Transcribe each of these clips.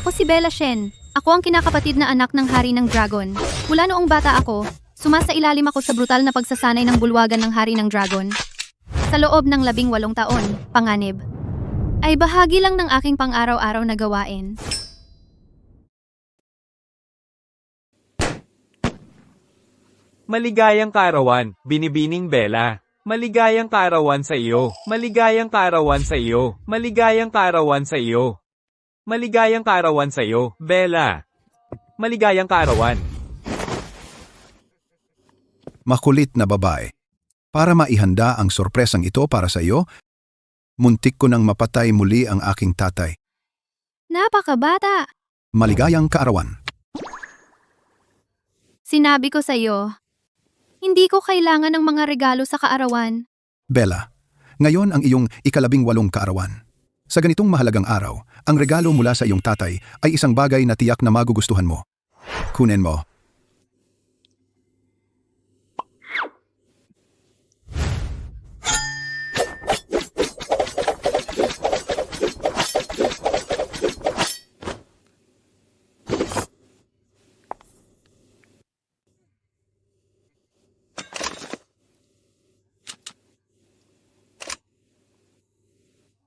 Ako si Bella Shen. Ako ang kinakapatid na anak ng hari ng dragon. Mula noong bata ako, sumasailalim ako sa brutal na pagsasanay ng bulwagan ng hari ng dragon. Sa loob ng 18 taon, panganib, ay bahagi lang ng aking pang-araw-araw na gawain. Maligayang kaarawan, Binibining Bella. Maligayang kaarawan sa iyo. Maligayang kaarawan sa iyo. Maligayang kaarawan sa iyo. Maligayang kaarawan sa iyo, Bella. Maligayang kaarawan. Makulit na babae. Para maihanda ang sorpresang ito para sa iyo, muntik ko nang mapatay muli ang aking tatay. Napakabata! Maligayang kaarawan. Sinabi ko sa iyo, hindi ko kailangan ng mga regalo sa kaarawan. Bella, ngayon ang iyong 18 kaarawan. Sa ganitong mahalagang araw, ang regalo mula sa iyong tatay ay isang bagay na tiyak na magugustuhan mo. Kunin mo.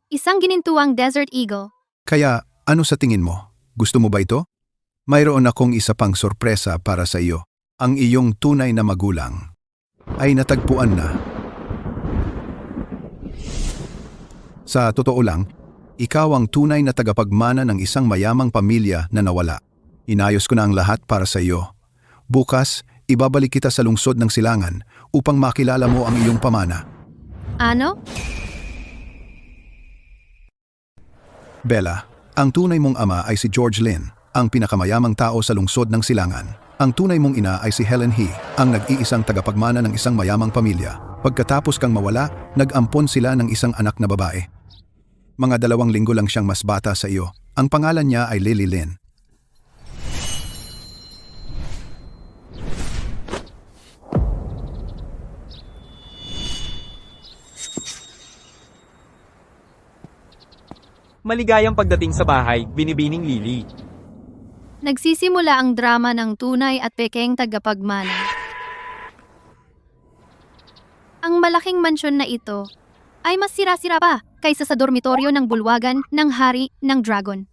Isang ginintuang Desert Eagle. Kaya, ano sa tingin mo? Gusto mo ba ito? Mayroon akong isa pang sorpresa para sa iyo. Ang iyong tunay na magulang ay natagpuan na. Sa totoo lang, ikaw ang tunay na tagapagmana ng isang mayamang pamilya na nawala. Inayos ko na ang lahat para sa iyo. Bukas, ibabalik kita sa lungsod ng Silangan upang makilala mo ang iyong pamana. Ano? Bella, ang tunay mong ama ay si George Lin, ang pinakamayamang tao sa lungsod ng Silangan. Ang tunay mong ina ay si Helen He, ang nag-iisang tagapagmana ng isang mayamang pamilya. Pagkatapos kang mawala, nag-ampon sila ng isang anak na babae. Mga 2 linggo lang siyang mas bata sa iyo. Ang pangalan niya ay Lily Lin. Maligayang pagdating sa bahay, Binibining Lily. Nagsisimula ang drama ng tunay at pekeng tagapagmana. Ang malaking mansyon na ito ay mas sira-sira pa kaysa sa dormitoryo ng bulwagan ng hari ng dragon.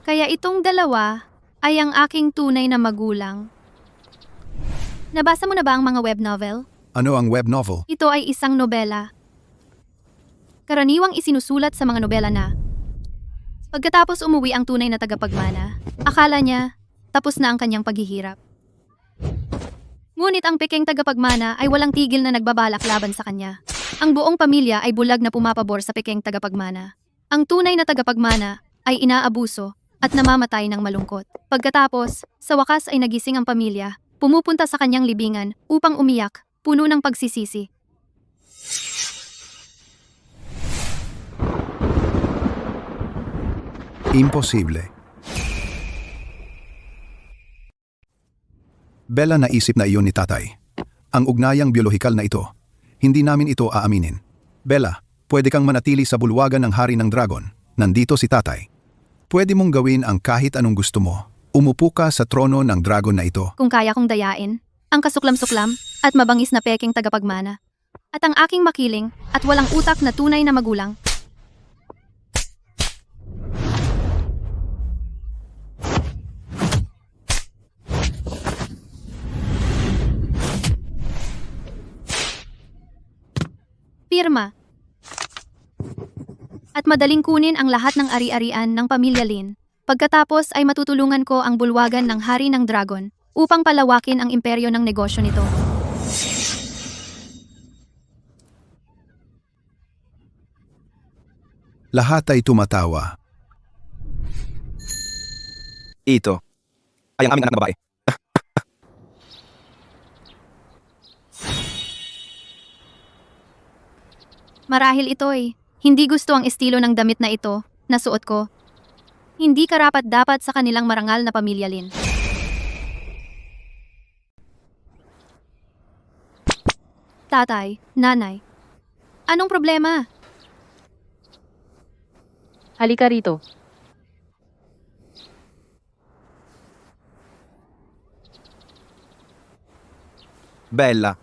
Kaya itong dalawa ay ang aking tunay na magulang. Nabasa mo na ba ang mga web novel? Ano ang web novel? Ito ay isang nobela. Karaniwang isinusulat sa mga nobela na pagkatapos umuwi ang tunay na tagapagmana, akala niya tapos na ang kanyang paghihirap. Ngunit ang pekeng tagapagmana ay walang tigil na nagbabalak laban sa kanya. Ang buong pamilya ay bulag na pumapabor sa pekeng tagapagmana. Ang tunay na tagapagmana ay inaabuso at namamatay ng malungkot. Pagkatapos, sa wakas ay nagising ang pamilya, pumupunta sa kanyang libingan upang umiyak, puno ng pagsisisi. Imposible. Bella, naisip na iyon ni tatay. Ang ugnayang biolohikal na ito, hindi namin ito aaminin. Bella, pwede kang manatili sa bulwagan ng hari ng dragon. Nandito si tatay. Pwede mong gawin ang kahit anong gusto mo. Umupo ka sa trono ng dragon na ito. Kung kaya kong dayain, ang kasuklam-suklam at mabangis na pekeng tagapagmana. At ang aking makiling at walang utak na tunay na magulang. Pirma. At madaling kunin ang lahat ng ari-arian ng pamilya Lin. Pagkatapos ay matutulungan ko ang bulwagan ng hari ng dragon upang palawakin ang imperyo ng negosyo nito. Lahat ay tumatawa. Ito ay ang aming anak na babae. Marahil ito'y hindi gusto ang estilo ng damit na ito na suot ko. Hindi karapat-dapat sa kanilang marangal na pamilya Lin. Tatay, nanay, Anong problema? Halika rito. Bella,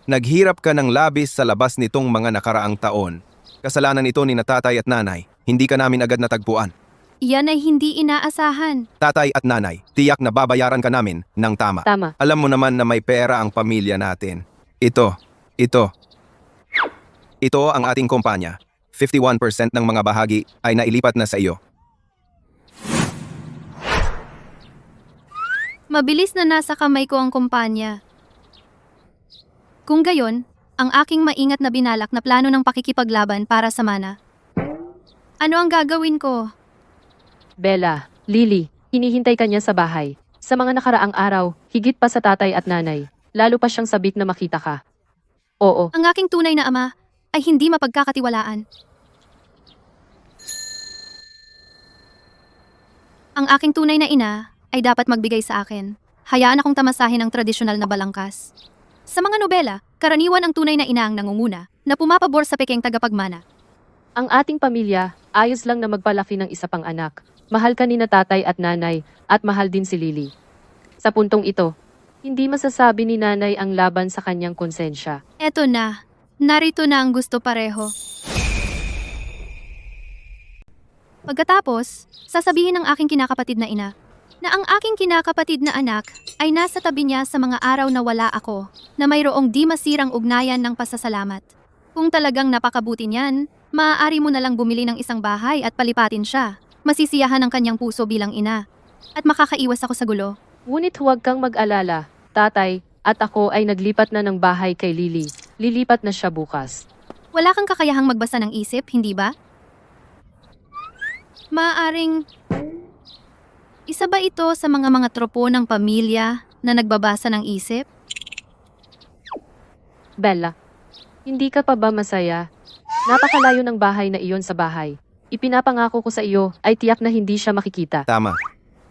naghirap ka ng labis sa labas nitong mga nakaraang taon. Kasalanan ito ni na tatay at nanay. Hindi ka namin agad natagpuan. Yan ay hindi inaasahan. Tatay at nanay, tiyak na babayaran ka namin ng tama. Tama. Alam mo naman na may pera ang pamilya natin. Ito ang ating kumpanya. 51% ng mga bahagi ay nailipat na sa iyo. Mabilis na nasa kamay ko ang kumpanya. Kung gayon, ang aking maingat na binalak na plano ng pakikipaglaban para sa mana. Ano ang gagawin ko? Bella, Lily, hinihintay ka niya sa bahay. Sa mga nakaraang araw, higit pa sa tatay at nanay. Lalo pa siyang sabik na makita ka. Oo, Ang aking tunay na ama ay hindi mapagkakatiwalaan. Ang aking tunay na ina ay dapat magbigay sa akin. Hayaan akong tamasahin ang tradisyonal na balangkas. Sa mga nobela, karaniwan ang tunay na ina ang nangunguna na pumapabor sa pekeng tagapagmana. ang ating pamilya, ayos lang na magpalaki ng isa pang anak. Mahal ka ni na tatay at nanay, at mahal din si Lily. Sa puntong ito, hindi masasabi ni nanay ang laban sa kanyang konsensya. Eto na, narito na ang gusto pareho. Pagkatapos, sasabihin ng aking kinakapatid na ina na ang aking kinakapatid na anak ay nasa tabi niya sa mga araw na wala ako, na mayroong di masirang ugnayan ng pasasalamat. Kung talagang napakabuti niyan, maaari mo na lang bumili ng isang bahay at palipatin siya. Masisiyahan ang kanyang puso bilang ina. At makakaiwas ako sa gulo. Ngunit huwag kang mag-alala, tatay at ako ay naglipat na ng bahay kay Lily. Lilipat na siya bukas. Wala kang kakayahang magbasa ng isip, hindi ba? Maaaring... Isa ba ito sa mga tropo ng pamilya na nagbabasa ng isip? Bella, hindi ka pa ba masaya? Napakalayo ng bahay na iyon sa bahay. Ipinapangako ko sa iyo ay tiyak na hindi siya makikita. Tama.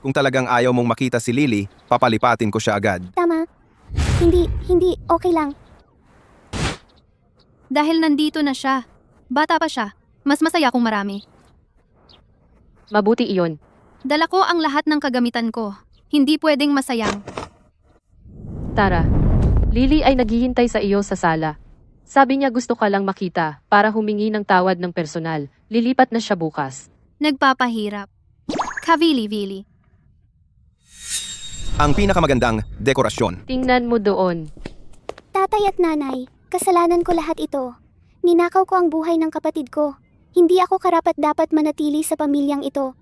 Kung talagang ayaw mong makita si Lily, papalipatin ko siya agad. Tama. Hindi, okay lang. Dahil nandito na siya. Bata pa siya. Mas masaya kung marami. Mabuti iyon. Dala ko ang lahat ng kagamitan ko. Hindi pwedeng masayang. Tara, Lily ay naghihintay sa iyo sa sala. Sabi niya gusto ka lang makita para humingi ng tawad ng personal. Lilipat na siya bukas. Nagpapahirap. Kavili-vili. Ang pinakamagandang dekorasyon. Tingnan mo doon. Tatay at nanay, kasalanan ko lahat ito. Ninakaw ko ang buhay ng kapatid ko. Hindi ako karapat-dapat manatili sa pamilyang ito.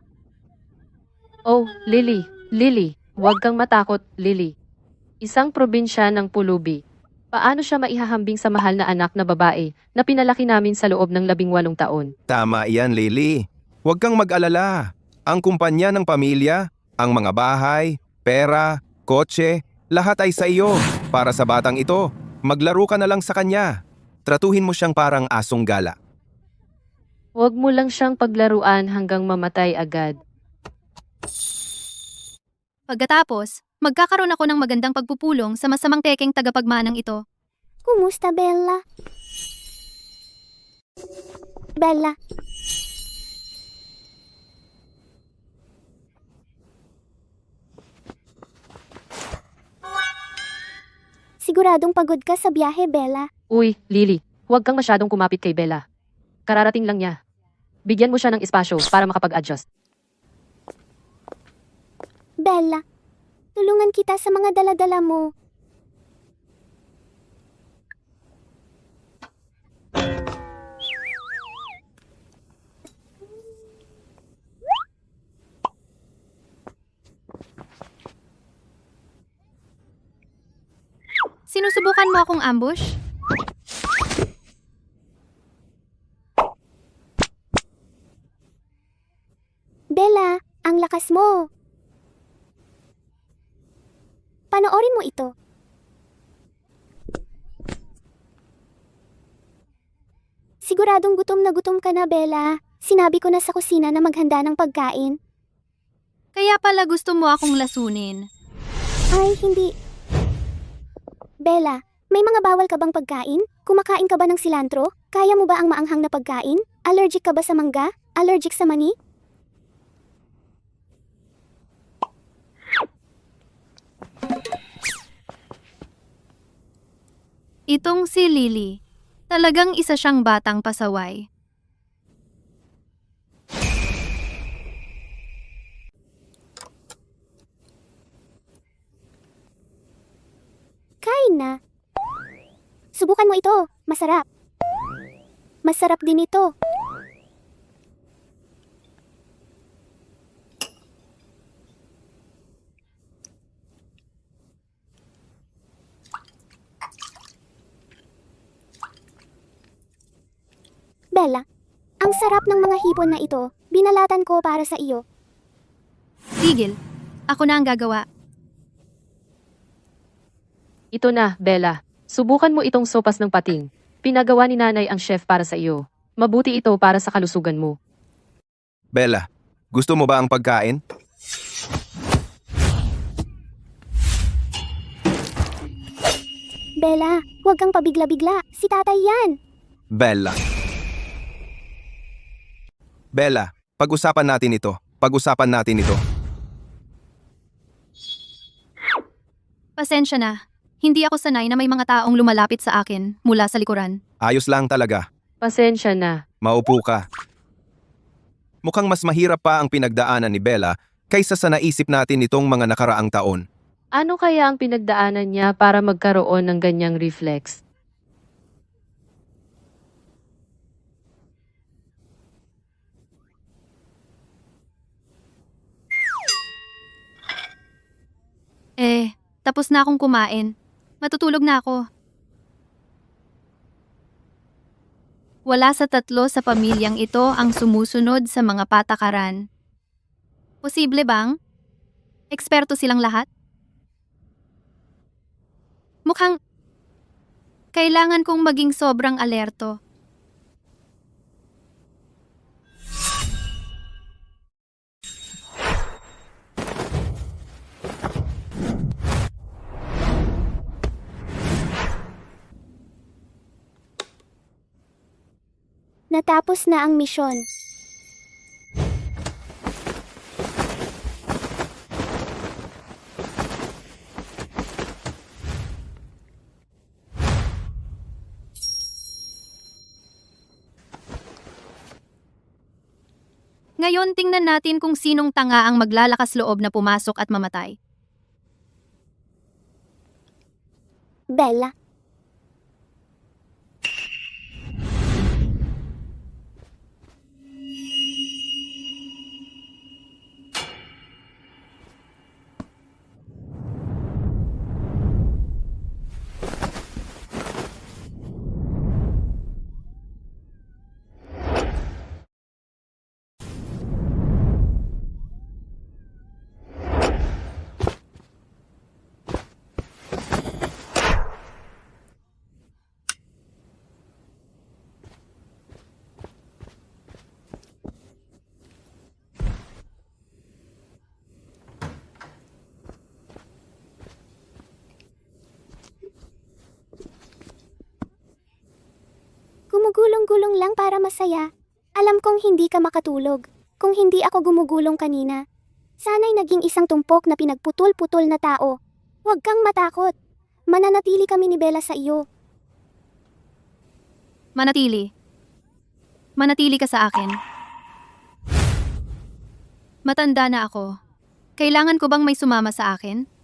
Oh, Lily, huwag kang matakot, Lily. Isang probinsya ng Pulubi. Paano siya maihahambing sa mahal na anak na babae na pinalaki namin sa loob ng 18 taon? Tama iyan, Lily. Huwag kang mag-alala. Ang kumpanya ng pamilya, ang mga bahay, pera, kotse, lahat ay sa iyo. Para sa batang ito, maglaro ka na lang sa kanya. Tratuhin mo siyang parang asong gala. Huwag mo lang siyang paglaruan hanggang mamatay agad. Pagkatapos, magkakaroon ako ng magandang pagpupulong sa masamang pekeng tagapagmanang ito. Kumusta, Bella? Bella, siguradong pagod ka sa biyahe, Bella. Uy, Lily, huwag kang masyadong kumapit kay Bella. Kararating lang niya. Bigyan mo siya ng espasyo para makapag-adjust. Bella, tulungan kita sa mga dala-dala mo. Sinusubukan mo akong ambush? Bella, ang lakas mo. Panoorin mo ito. Siguradong gutom ka na, Bella. Sinabi ko na sa kusina na maghanda ng pagkain. Kaya pala gusto mo akong lasunin. Ay, hindi. Bella, may mga bawal ka bang pagkain? Kumakain ka ba ng silantro? Kaya mo ba ang maanghang na pagkain? Allergic ka ba sa mangga? Allergic sa mani? Itong si Lily, talagang isa siyang batang pasaway. Kain na. Subukan mo ito. Masarap. Masarap din ito. Bella, ang sarap ng mga hipon na ito. Binalatan ko para sa iyo. Tigil, ako na ang gagawa. Ito na, Bella. Subukan mo itong sopas ng pating. Pinagawa ni nanay ang chef para sa iyo. Mabuti ito para sa kalusugan mo. Bella, gusto mo ba ang pagkain? Bella, huwag kang pabigla-bigla. Si tatay yan. Bella. Bella, pag-usapan natin ito. Pag-usapan natin ito. Pasensya na. Hindi ako sanay na may mga taong lumalapit sa akin mula sa likuran. Ayos lang talaga. Pasensya na. Maupo ka. Mukhang mas mahirap pa ang pinagdaanan ni Bella kaysa sa naisip natin nitong mga nakaraang taon. Ano kaya ang pinagdaanan niya para magkaroon ng ganyang reflex? Tapos na akong kumain. Matutulog na ako. Wala sa tatlo sa pamilyang ito ang sumusunod sa mga patakaran. Posible bang? Eksperto silang lahat? Mukhang kailangan kong maging sobrang alerto. Natapos na ang misyon. Ngayon tingnan natin kung sinong tanga ang maglalakas loob na pumasok at mamatay. Bella, gumugulong-gulong lang para masaya. Alam kong hindi ka makatulog. Kung hindi ako gumugulong kanina. Sana'y naging isang tumpok na pinagputol-putol na tao. Huwag kang matakot. Mananatili kami ni Bella sa iyo. Manatili. Manatili ka sa akin. Matanda na ako. Kailangan ko bang may sumama sa akin?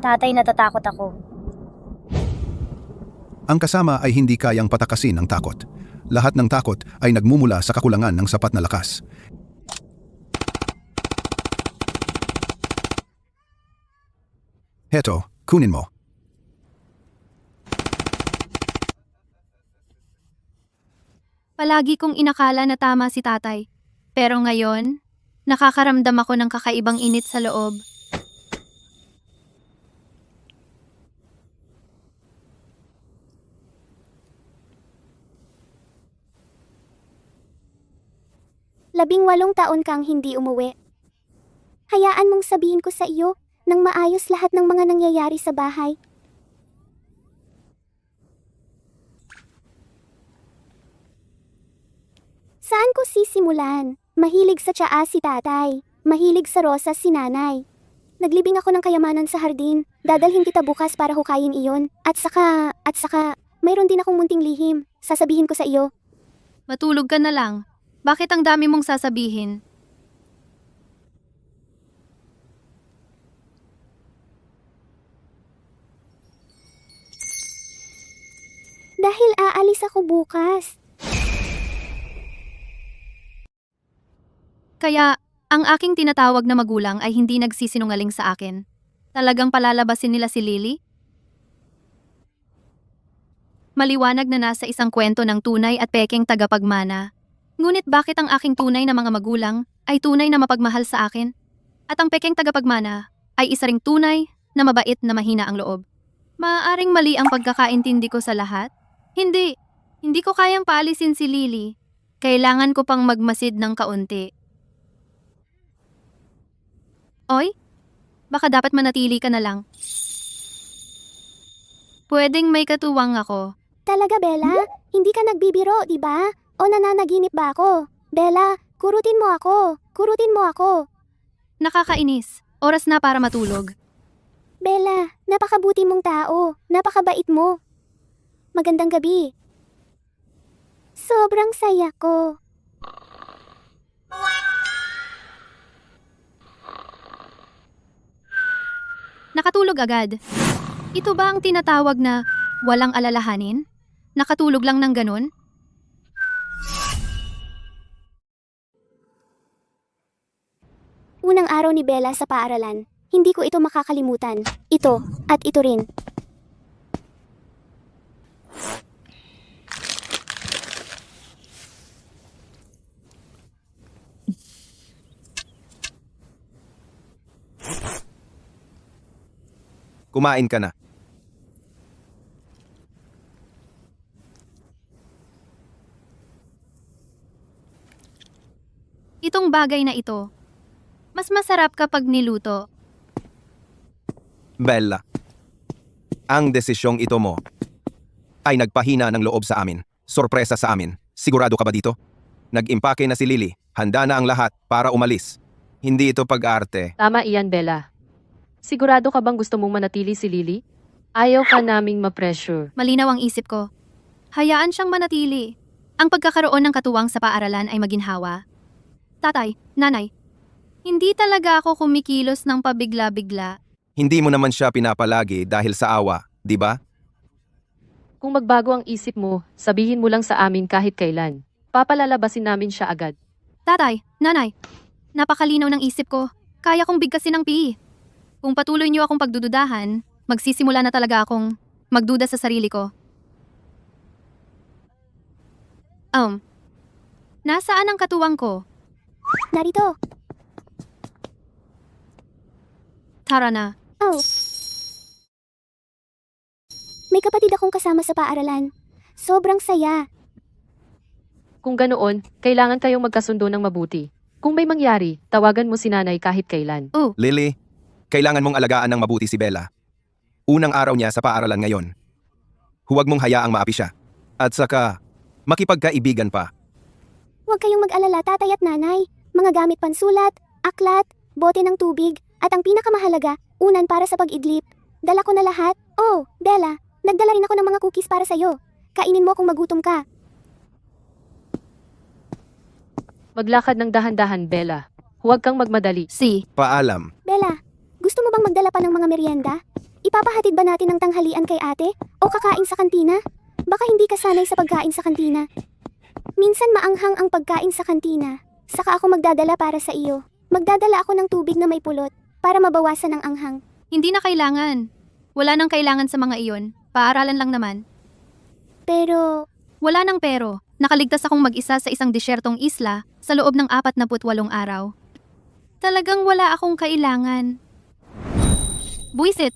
Tatay, natatakot ako. Ang kasama ay hindi kayang patakasin ng takot. Lahat ng takot ay nagmumula sa kakulangan ng sapat na lakas. Heto, kunin mo. Palagi kong inakala na tama si tatay. Pero ngayon, nakakaramdam ako ng kakaibang init sa loob. Labing 8 taon kang hindi umuwi. Hayaan mong sabihin ko sa iyo nang maayos lahat ng mga nangyayari sa bahay. Saan ko sisimulan? Mahilig sa tsaa si tatay. Mahilig sa rosas si nanay. Naglibing ako ng kayamanan sa hardin. Dadalhin kita bukas para hukayin iyon. At saka, mayroon din akong munting lihim. Sasabihin ko sa iyo. Matulog ka na lang. Bakit ang dami mong sasabihin? Dahil aalis ako bukas. Kaya, ang aking tinatawag na magulang ay hindi nagsisinungaling sa akin. Talagang palalabasin nila si Lily? Maliwanag na nasa isang kwento ng tunay at pekeng tagapagmana. Ngunit bakit ang aking tunay na mga magulang ay tunay na mapagmahal sa akin? At ang pekeng tagapagmana ay isa ring tunay na mabait na mahina ang loob. Maaaring mali ang pagkakaintindi ko sa lahat? Hindi ko kayang paalisin si Lily. Kailangan ko pang magmasid ng kaunti. Oy, baka dapat manatili ka na lang. Pwedeng may katuwang ako. Talaga, Bella? Hindi ka nagbibiro, di ba? O nananaginip ba ako? Bella, kurutin mo ako. Kurutin mo ako. Nakakainis. Oras na para matulog. Bella, napakabuti mong tao. Napakabait mo. Magandang gabi. Sobrang saya ko. Nakatulog agad. Ito ba ang tinatawag na walang alalahanin? Nakatulog lang ng ganun? Unang araw ni Bella sa paaralan. Hindi ko ito makakalimutan. Ito, at ito rin. Kumain ka na. Itong bagay na ito. Mas masarap kapag niluto. Bella, ang desisyong ito mo ay nagpahina ng loob sa amin. Sorpresa sa amin. Sigurado ka ba dito? Nag-impake na si Lily. Handa na ang lahat para umalis. Hindi ito pag-arte. Tama iyan, Bella. Sigurado ka bang gusto mong manatili si Lily? Ayaw ka naming ma-pressure. Malinaw ang isip ko. Hayaan siyang manatili. Ang pagkakaroon ng katuwang sa paaralan ay maginhawa. Tatay, nanay, hindi talaga ako kumikilos ng pabigla-bigla. Hindi mo naman siya pinapalagi dahil sa awa, di ba? Kung magbago ang isip mo, sabihin mo lang sa amin kahit kailan. Papalalabasin namin siya agad. Tatay, nanay, napakalinaw ng isip ko. Kaya kong bigkasin ng pihi. Kung patuloy niyo akong pagdududahan, magsisimula na talaga akong magduda sa sarili ko. Nasaan ang katuwang ko? Narito. Tara na. Oh. May kapatid akong kasama sa paaralan. Sobrang saya. Kung ganoon, kailangan kayong magkasundo ng mabuti. Kung may mangyari, tawagan mo si nanay kahit kailan. Lily, kailangan mong alagaan ng mabuti si Bella. Unang araw niya sa paaralan ngayon. Huwag mong hayaang maapi siya. At saka, makipagkaibigan pa. Huwag kayong mag-alala, tatay at nanay. Mga gamit pansulat, aklat, bote ng tubig, at ang pinakamahalaga, unan para sa pag-idlip. Dala ko na lahat. Oh, Bella, nagdala rin ako ng mga cookies para sa'yo. Kainin mo kung magutom ka. Maglakad ng dahan-dahan, Bella. Huwag kang magmadali. Paalam. Bella, gusto mo bang magdala pa ng mga merienda? Ipapahatid ba natin ng tanghalian kay ate? O kakain sa kantina? Baka hindi ka sanay sa pagkain sa kantina. Minsan maanghang ang pagkain sa kantina. Saka ako magdadala para sa iyo. Magdadala ako ng tubig na may pulot para mabawasan ang anghang. Hindi na kailangan. Wala nang kailangan sa mga iyon. Paaralan lang naman. Pero, Wala nang pero. Nakaligtas akong mag-isa sa isang disyertong isla sa loob ng 48 araw. Talagang wala akong kailangan. Buisit!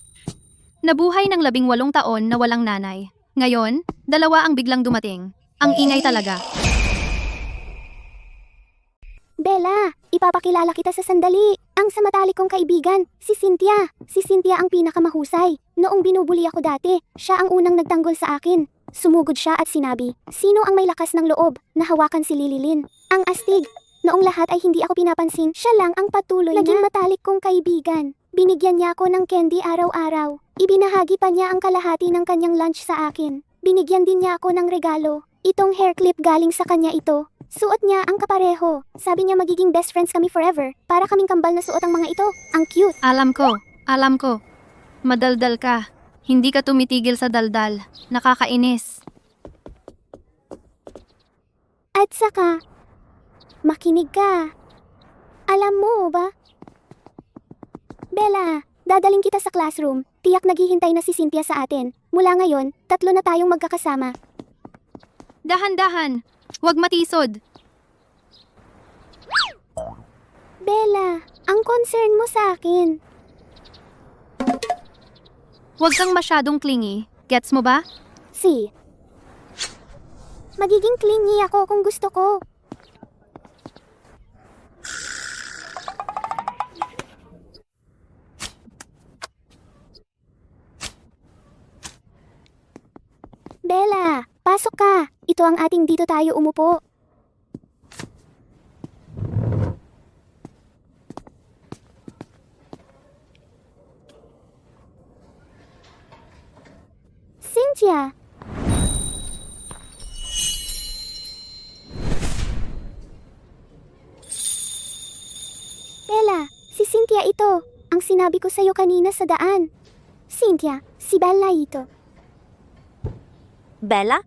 Nabuhay ng 18 taon na walang nanay. Ngayon, 2 ang biglang dumating. Ang ingay talaga. Bella, ipapakilala kita sa sandali. Ang samatalik kong kaibigan, si Cynthia. Si Cynthia ang pinakamahusay. Noong binubuli ako dati, siya ang unang nagtanggol sa akin. Sumugod siya at sinabi, sino ang may lakas ng loob na hawakan si Lililin? Ang astig. Noong lahat ay hindi ako pinapansin, siya lang ang patuloy naging matalik kong kaibigan. Binigyan niya ako ng candy araw-araw. Ibinahagi pa niya ang kalahati ng kanyang lunch sa akin. Binigyan din niya ako ng regalo. Itong hair clip galing sa kanya ito. Suot niya ang kapareho. Sabi niya magiging best friends kami forever. Para kaming kambal na suot ang mga ito. Ang cute. Alam ko. Madaldal ka. Hindi ka tumitigil sa daldal. Nakakainis. At saka, makinig ka. Alam mo ba? Bella, dadaling kita sa classroom. Tiyak naghihintay na si Cynthia sa atin. Mula ngayon, 3 na tayong magkakasama. Dahan-dahan. Huwag matisod. Bella, ang concern mo sa akin. Huwag kang masyadong clingy. Gets mo ba? Si. Magiging clingy ako kung gusto ko. Bella, pasok ka. Ito ang ating dito tayo umupo. Cynthia. Bella, si Cynthia ito. Ang sinabi ko sa'yo kanina sa daan. Cynthia, si Bella ito. Bella?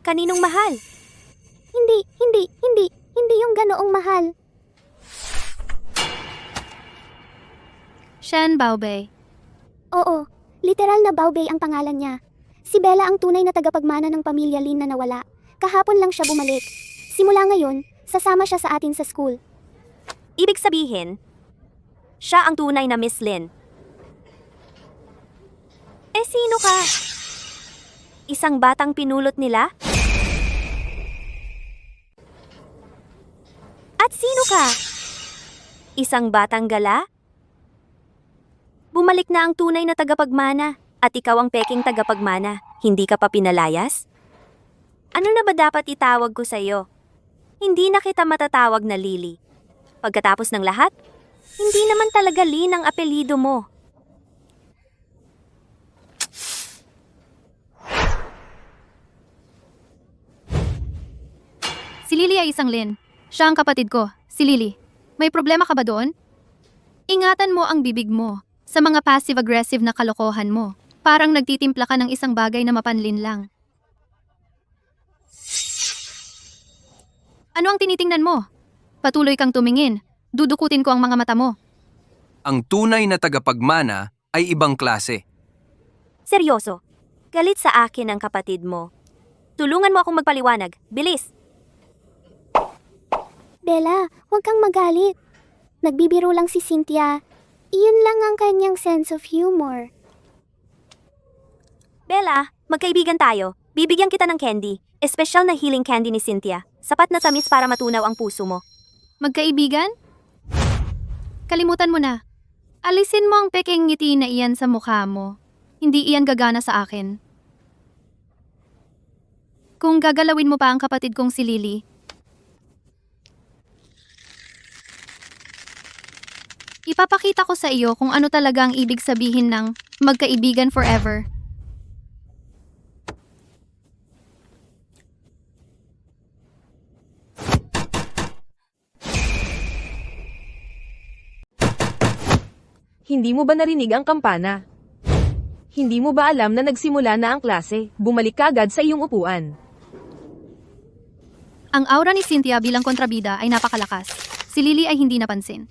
Kaninong mahal? Hindi yung ganoong mahal. Shen Baobei. Oo, literal na Baobei ang pangalan niya. Si Bella ang tunay na tagapagmana ng pamilya Lin na nawala. Kahapon lang siya bumalik. Simula ngayon, sasama siya sa atin sa school. Ibig sabihin, siya ang tunay na Miss Lin. Eh sino ka? Isang batang pinulot nila? At sino ka? Isang batang gala? Bumalik na ang tunay na tagapagmana at ikaw ang peking tagapagmana. Hindi ka pa pinalayas? Ano na ba dapat itawag ko sa'yo? Hindi na kita matatawag na Lily. Pagkatapos ng lahat, hindi naman talaga Lin ang apelido mo. Si Lily ay isang Lin. Siya ang kapatid ko, si Lily. May problema ka ba doon? Ingatan mo ang bibig mo sa mga passive-aggressive na kalokohan mo. Parang nagtitimpla ka ng isang bagay na mapanlin lang. Ano ang tinitingnan mo? Patuloy kang tumingin. Dudukutin ko ang mga mata mo. Ang tunay na tagapagmana ay ibang klase. Seryoso, galit sa akin ang kapatid mo. Tulungan mo akong magpaliwanag. Bilis! Bella, huwag kang magalit. Nagbibiro lang si Cynthia. Iyon lang ang kanyang sense of humor. Bella, magkaibigan tayo. Bibigyan kita ng candy. Espesyal na healing candy ni Cynthia. Sapat na tamis para matunaw ang puso mo. Magkaibigan? Kalimutan mo na. Alisin mo ang peking ngiti na iyan sa mukha mo. Hindi iyan gagana sa akin. Kung gagalawin mo pa ang kapatid kong si Lily, ipapakita ko sa iyo kung ano talaga ang ibig sabihin ng magkaibigan forever. Hindi mo ba narinig ang kampana? Hindi mo ba alam na nagsimula na ang klase? Bumalik ka agad sa iyong upuan. Ang aura ni Cynthia bilang kontrabida ay napakalakas. Si Lily ay hindi napansin.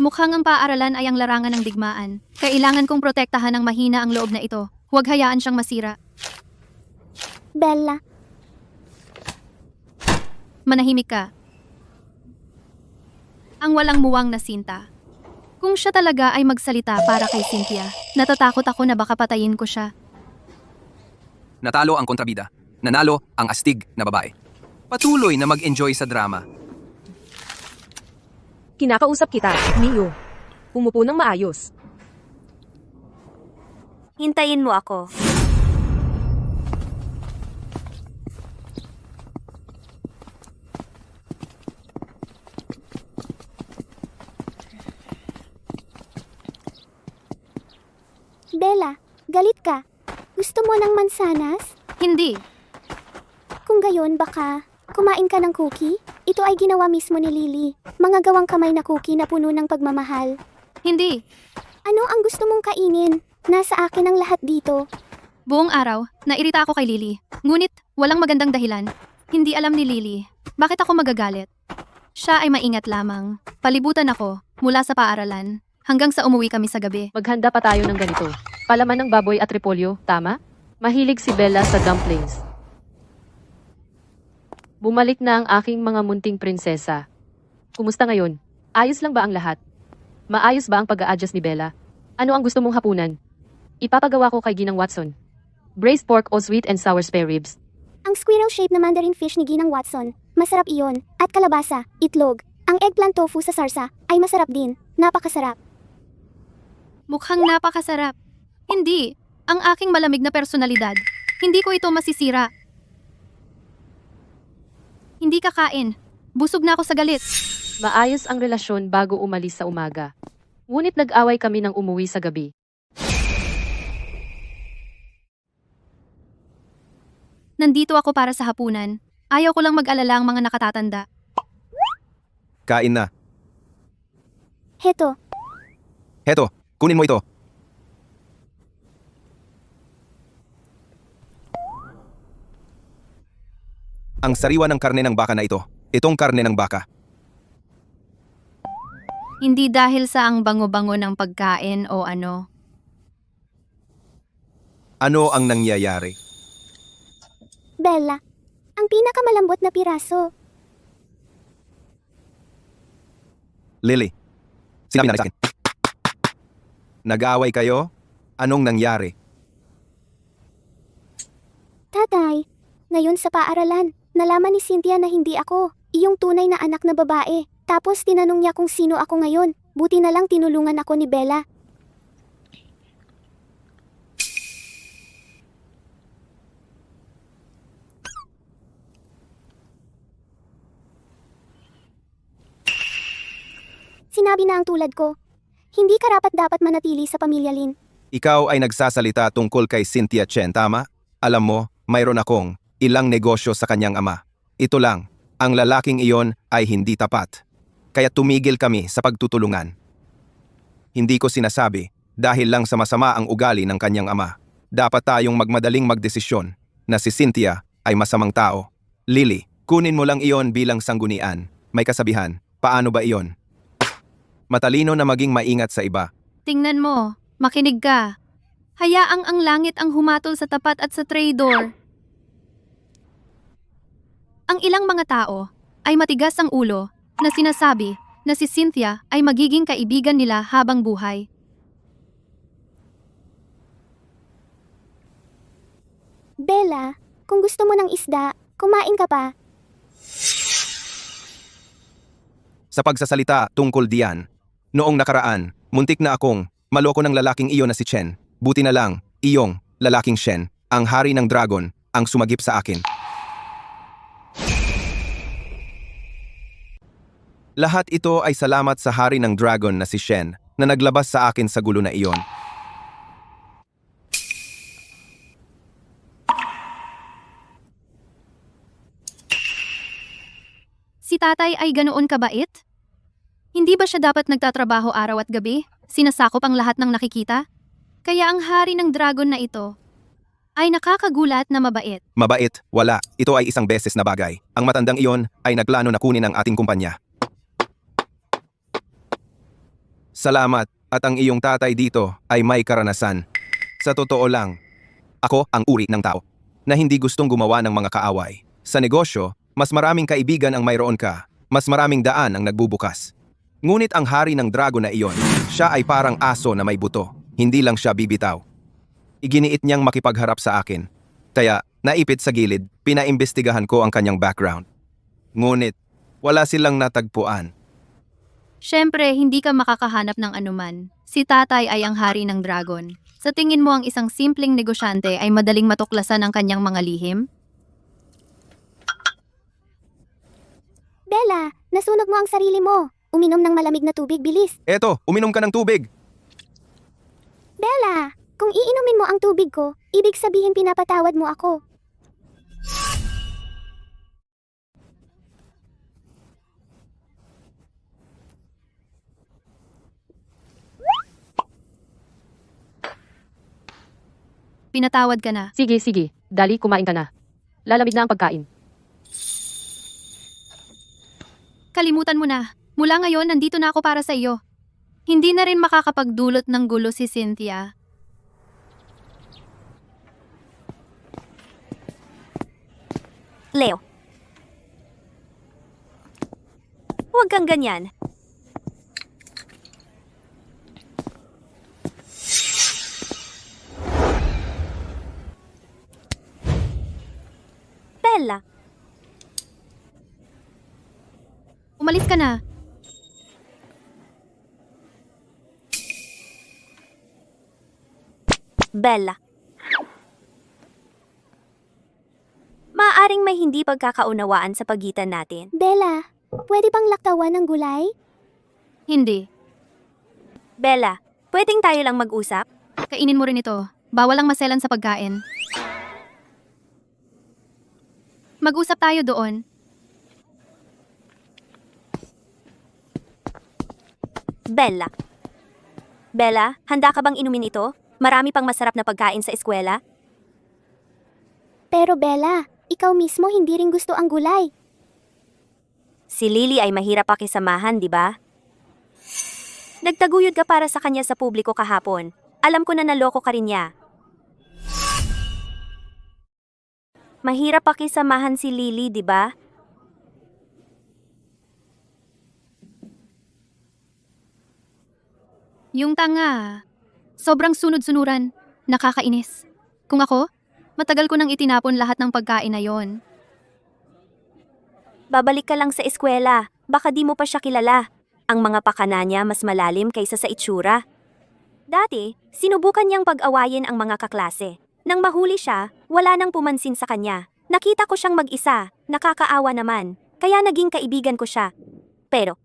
Mukhang ang paaralan ay ang larangan ng digmaan. Kailangan kong protektahan ng mahina ang loob na ito. Huwag hayaan siyang masira. Bella, Manahimik ka. Ang walang muwang na Sinta. Kung siya talaga ay magsalita para kay Cynthia, natatakot ako na baka patayin ko siya. Natalo ang kontrabida. Nanalo ang astig na babae. Patuloy na mag-enjoy sa drama. Kinakausap kita, Mio. Umupo ng maayos. Hintayin mo ako. Bella, galit ka. Gusto mo ng mansanas? Hindi. Kung gayon baka, kumain ka ng cookie? Ito ay ginawa mismo ni Lily. Mga gawang kamay na cookie na puno ng pagmamahal. Hindi. Ano ang gusto mong kainin? Nasa akin ang lahat dito. Buong araw, nairita ako kay Lily. Ngunit, walang magandang dahilan. Hindi alam ni Lily. Bakit ako magagalit? Siya ay maingat lamang. Palibutan ako, mula sa paaralan, hanggang sa umuwi kami sa gabi. Maghanda pa tayo ng ganito. Palaman ng baboy at repolyo, tama? Mahilig si Bella sa dumplings. Bumalik na ang aking mga munting prinsesa. Kumusta ngayon? Ayos lang ba ang lahat? Maayos ba ang pag-a-adjust ni Bella? Ano ang gusto mong hapunan? Ipapagawa ko kay Ginang Watson. Braised pork o sweet and sour spare ribs. Ang squirrel-shaped na mandarin fish ni Ginang Watson, masarap iyon. At kalabasa, itlog. Ang eggplant tofu sa sarsa, ay masarap din. Napakasarap. Mukhang napakasarap. Hindi. Ang aking malamig na personalidad. Hindi ko ito masisira. Hindi kakain. Busog na ako sa galit. Maayos ang relasyon bago umalis sa umaga. Ngunit nag-away kami nang umuwi sa gabi. Nandito ako para sa hapunan. Ayaw ko lang mag-alala ang mga nakatatanda. Kain na. Heto, Heto, kunin mo ito. Ang sariwa ng karne ng baka na ito. Itong karne ng baka. Hindi dahil sa ang bango-bango ng pagkain o ano. Ano ang nangyayari? Bella. Ang pinakamalambot na piraso. Lily, sinabi na sa akin. Nag-aaway kayo? Anong nangyari? Tatay, ngayon sa paaralan, nalaman ni Cynthia na hindi ako, iyong tunay na anak na babae. Tapos tinanong niya kung sino ako ngayon. Buti na lang tinulungan ako ni Bella. Sinabi na ang tulad ko. Hindi karapat-dapat manatili sa pamilya Lin. Ikaw ay nagsasalita tungkol kay Cynthia Chen, tama? Alam mo, mayroon akong ilang negosyo sa kanyang ama. Ito lang, ang lalaking iyon ay hindi tapat. Kaya tumigil kami sa pagtutulungan. Hindi ko sinasabi dahil lang sa masama ang ugali ng kanyang ama. Dapat tayong magmadaling magdesisyon na si Cynthia ay masamang tao. Lily, kunin mo lang iyon bilang sanggunian. May kasabihan, paano ba iyon? Matalino na maging maingat sa iba. Tingnan mo, makinig ka. Hayaang ang langit ang humatol sa tapat at sa traidor. Ang ilang mga tao ay matigas ang ulo na sinasabi na si Cynthia ay magiging kaibigan nila habang buhay. Bella, kung gusto mo ng isda, kumain ka pa. Sa pagsasalita tungkol diyan, noong nakaraan, muntik na akong maloko ng lalaking iyon na si Chen. Buti na lang, iyong lalaking Shen, ang hari ng dragon, ang sumagip sa akin. Lahat ito ay salamat sa hari ng dragon na si Shen na naglabas sa akin sa gulo na iyon. Si tatay ay ganoon kabait? Hindi ba siya dapat nagtatrabaho araw at gabi? Sinasakop ang lahat ng nakikita? Kaya ang hari ng dragon na ito ay nakakagulat na mabait. Mabait, wala. Ito ay isang beses na bagay. Ang matandang iyon ay nagplano na kunin ang ating kumpanya. Salamat, at ang iyong tatay dito ay may karanasan. Sa totoo lang, ako ang uri ng tao na hindi gustong gumawa ng mga kaaway. Sa negosyo, mas maraming kaibigan ang mayroon ka, mas maraming daan ang nagbubukas. Ngunit ang hari ng dragon na iyon, siya ay parang aso na may buto. Hindi lang siya bibitaw. Iginiit niyang makipagharap sa akin. Kaya, naipit sa gilid, pinaimbestigahan ko ang kanyang background. Ngunit, wala silang natagpuan. Siyempre, hindi ka makakahanap ng anuman. Si tatay ay ang hari ng dragon. Sa tingin mo ang isang simpleng negosyante ay madaling matuklasan ang kanyang mga lihim? Bella, nasunog mo ang sarili mo. Uminom ng malamig na tubig, bilis. Eto, uminom ka ng tubig. Bella, kung iinumin mo ang tubig ko, ibig sabihin pinapatawad mo ako. Pinatawad ka na. Sige, sige. Dali, kumain ka na. Lalamig na ang pagkain. Kalimutan mo na. Mula ngayon, nandito na ako para sa iyo. Hindi na rin makakapagdulot ng gulo si Cynthia. Leo. Huwag kang ganyan. Bella, Umalis ka na. Bella. Maaring may hindi pagkakaunawaan sa pagitan natin. Bella, pwede bang laktawan ng gulay? Hindi. Bella, pwedeng tayo lang mag-usap? Kainin mo rin ito. Bawal ang maselan sa pagkain. Mag-usap tayo doon. Bella. Bella, handa ka bang inumin ito? Marami pang masarap na pagkain sa eskwela. Pero Bella, ikaw mismo hindi rin gusto ang gulay. Si Lily ay mahirap pakisamahan, di ba? Nagtaguyod ka para sa kanya sa publiko kahapon. Alam ko na naloko ka rin niya. Mahirap pakisamahan si Lily, di ba? Yung tanga. Sobrang sunod-sunuran. Nakakainis. Kung ako, matagal ko nang itinapon lahat ng pagkain na yon. Babalik ka lang sa eskwela. Baka di mo pa siya kilala. Ang mga pakana niya mas malalim kaysa sa itsura. Dati, sinubukan niyang pag-awayin ang mga kaklase. Nang mahuli siya, wala nang pumansin sa kanya. Nakita ko siyang mag-isa, nakakaawa naman. Kaya naging kaibigan ko siya. Pero,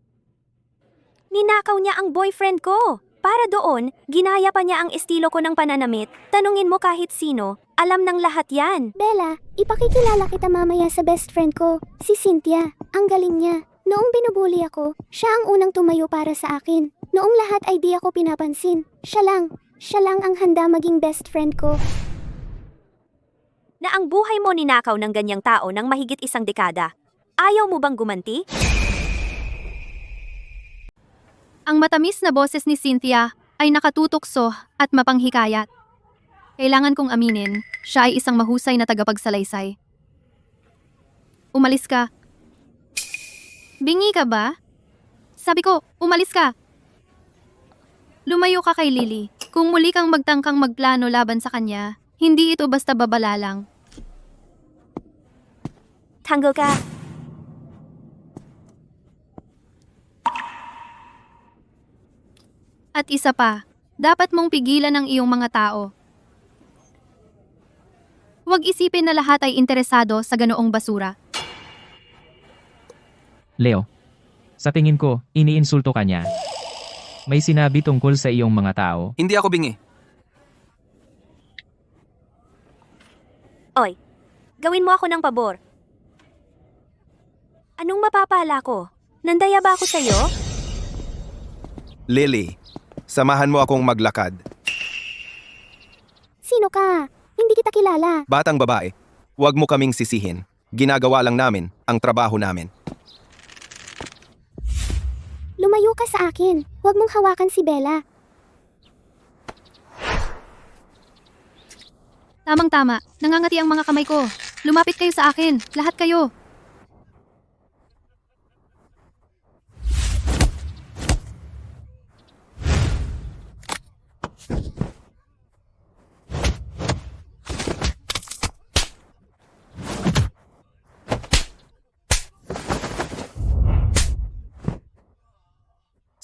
ninakaw niya ang boyfriend ko. Para doon, ginaya pa niya ang estilo ko ng pananamit. Tanungin mo kahit sino, alam ng lahat yan. Bella, ipakikilala kita mamaya sa best friend ko, si Cynthia. Ang galing niya. Noong binubuli ako, siya ang unang tumayo para sa akin. Noong lahat ay di ako pinapansin. Siya lang ang handa maging best friend ko. Na ang buhay mo ninakaw ng ganyang tao ng mahigit 1 dekada. Ayaw mo bang gumanti? Ang matamis na boses ni Cynthia ay nakatutokso at mapanghikayat. Kailangan kong aminin, siya ay isang mahusay na tagapagsalaysay. Umalis ka. Bingi ka ba? Sabi ko, umalis ka. Lumayo ka kay Lily. Kung muli kang magtangkang magplano laban sa kanya, hindi ito basta babala lang. Tanggol ka. At isa pa, dapat mong pigilan ang iyong mga tao. Huwag isipin na lahat ay interesado sa ganoong basura. Leo, sa tingin ko, iniinsulto ka niya. May sinabi tungkol sa iyong mga tao. Hindi ako bingi. Oy, gawin mo ako ng pabor. Anong mapapala ko? Nandaya ba ako sa'yo? Lily, samahan mo akong maglakad. Sino ka? Hindi kita kilala. Batang babae, huwag mo kaming sisihin. Ginagawa lang namin ang trabaho namin. Lumayo ka sa akin. Huwag mong hawakan si Bella. Tamang-tama, nangangati ang mga kamay ko. Lumapit kayo sa akin, lahat kayo.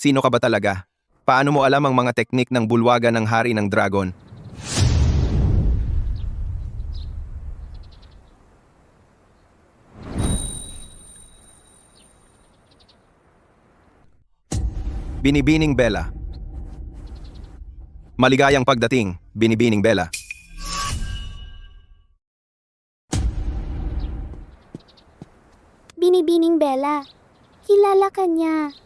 Sino ka ba talaga? Paano mo alam ang mga teknik ng bulwagan ng hari ng dragon? Binibining Bella. Maligayang pagdating, Binibining Bella. Binibining Bella. Kilala ka niya.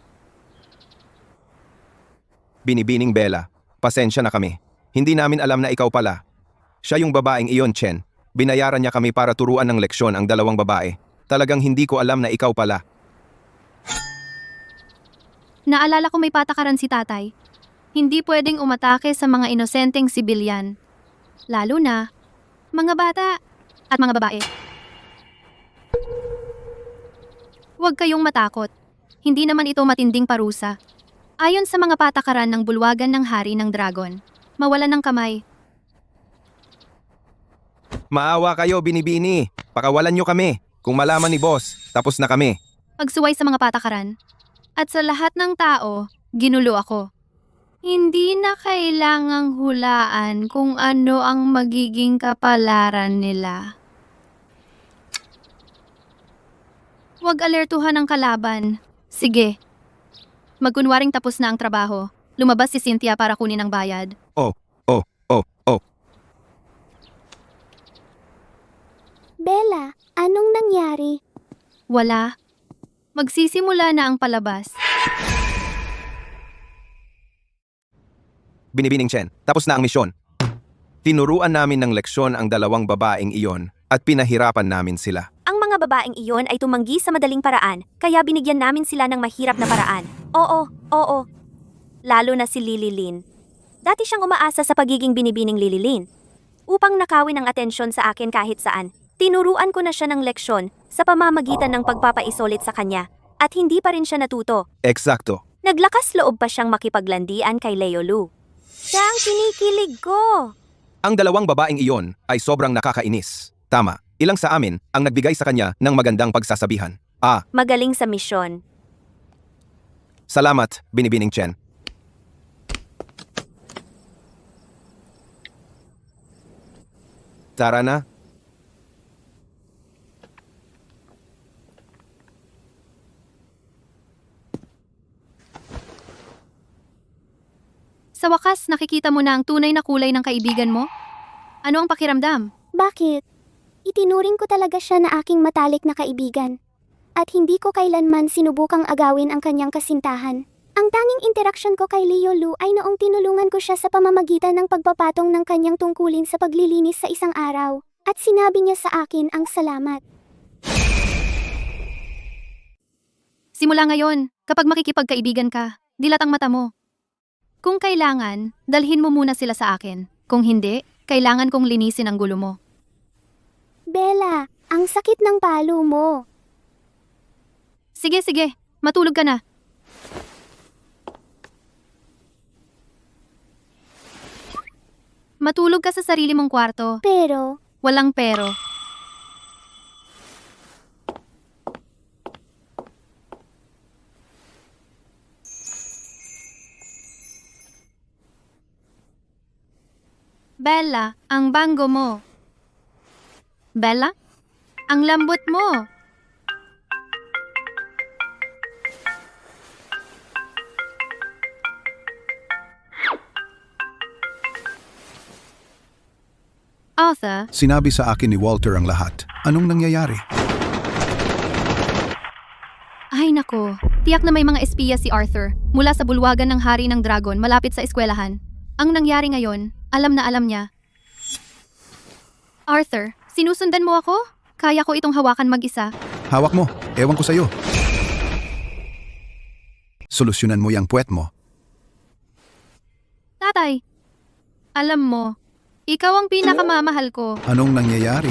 Binibining Bella, pasensya na kami. Hindi namin alam na ikaw pala. Siya yung babaeng iyon, Chen. Binayaran niya kami para turuan ng leksyon ang dalawang babae. Talagang hindi ko alam na ikaw pala. Naalala ko may patakaran si tatay. Hindi pwedeng umatake sa mga inosenteng sibilyan. Lalo na, mga bata at mga babae. Huwag kayong matakot. Hindi naman ito matinding parusa. Ayon sa mga patakaran ng bulwagan ng hari ng dragon, mawalan ng kamay. Maawa kayo, Binibini. Pakawalan niyo kami. Kung malaman ni boss, tapos na kami. Pagsuway sa mga patakaran. At sa lahat ng tao, ginulo ako. Hindi na kailangang hulaan kung ano ang magiging kapalaran nila. Huwag alertuhan ang kalaban. Sige. Magkunwaring tapos na ang trabaho. Lumabas si Cynthia para kunin ang bayad. Oh. Bella, anong nangyari? Wala. Magsisimula na ang palabas. Binibining Chen, tapos na ang misyon. Tinuruan namin ng leksyon ang dalawang babaeng iyon at pinahirapan namin sila. Ang mga babaeng iyon ay tumanggi sa madaling paraan, kaya binigyan namin sila ng mahirap na paraan. Oo. Lalo na si Lily Lin. Dati siyang umaasa sa pagiging binibining Lily Lin. Upang nakawin ang atensyon sa akin kahit saan, tinuruan ko na siya ng leksyon sa pamamagitan ng pagpapaisolit sa kanya at hindi pa rin siya natuto. Eksakto. Naglakas loob pa siyang makipaglandian kay Leo Lu. Siya ang kinikilig ko. Ang dalawang babaeng iyon ay sobrang nakakainis. Tama, ilang sa amin ang nagbigay sa kanya ng magandang pagsasabihan. Magaling sa misyon. Salamat, Binibining Chen. Tara na. Sa wakas, nakikita mo na ang tunay na kulay ng kaibigan mo? Ano ang pakiramdam? Bakit? Itinuring ko talaga siya na aking matalik na kaibigan. At hindi ko kailanman sinubukang agawin ang kanyang kasintahan. Ang tanging interaksyon ko kay Leo Lu ay noong tinulungan ko siya sa pamamagitan ng pagpapatong ng kanyang tungkulin sa paglilinis sa isang araw. At sinabi niya sa akin ang salamat. Simula ngayon, kapag makikipagkaibigan ka, dilat ang mata mo. Kung kailangan, dalhin mo muna sila sa akin. Kung hindi, kailangan kong linisin ang gulo mo. Bella, ang sakit ng palo mo. Sige, matulog ka na. Matulog ka sa sarili mong kwarto. Pero, Walang pero. Bella, ang bango mo. Bella, ang lambot mo. Arthur, Sinabi sa akin ni Walter ang lahat. Anong nangyayari? ay nako, tiyak na may mga espiya si Arthur mula sa bulwagan ng hari ng dragon malapit sa eskwelahan. Ang nangyari ngayon, alam na alam niya. Arthur, sinusundan mo ako? Kaya ko itong hawakan mag-isa. Hawak mo. Ewan ko sa'yo. Solusyonan mo yung puwet mo. Tatay, alam mo, ikaw ang pinakamamahal ko. Anong nangyayari?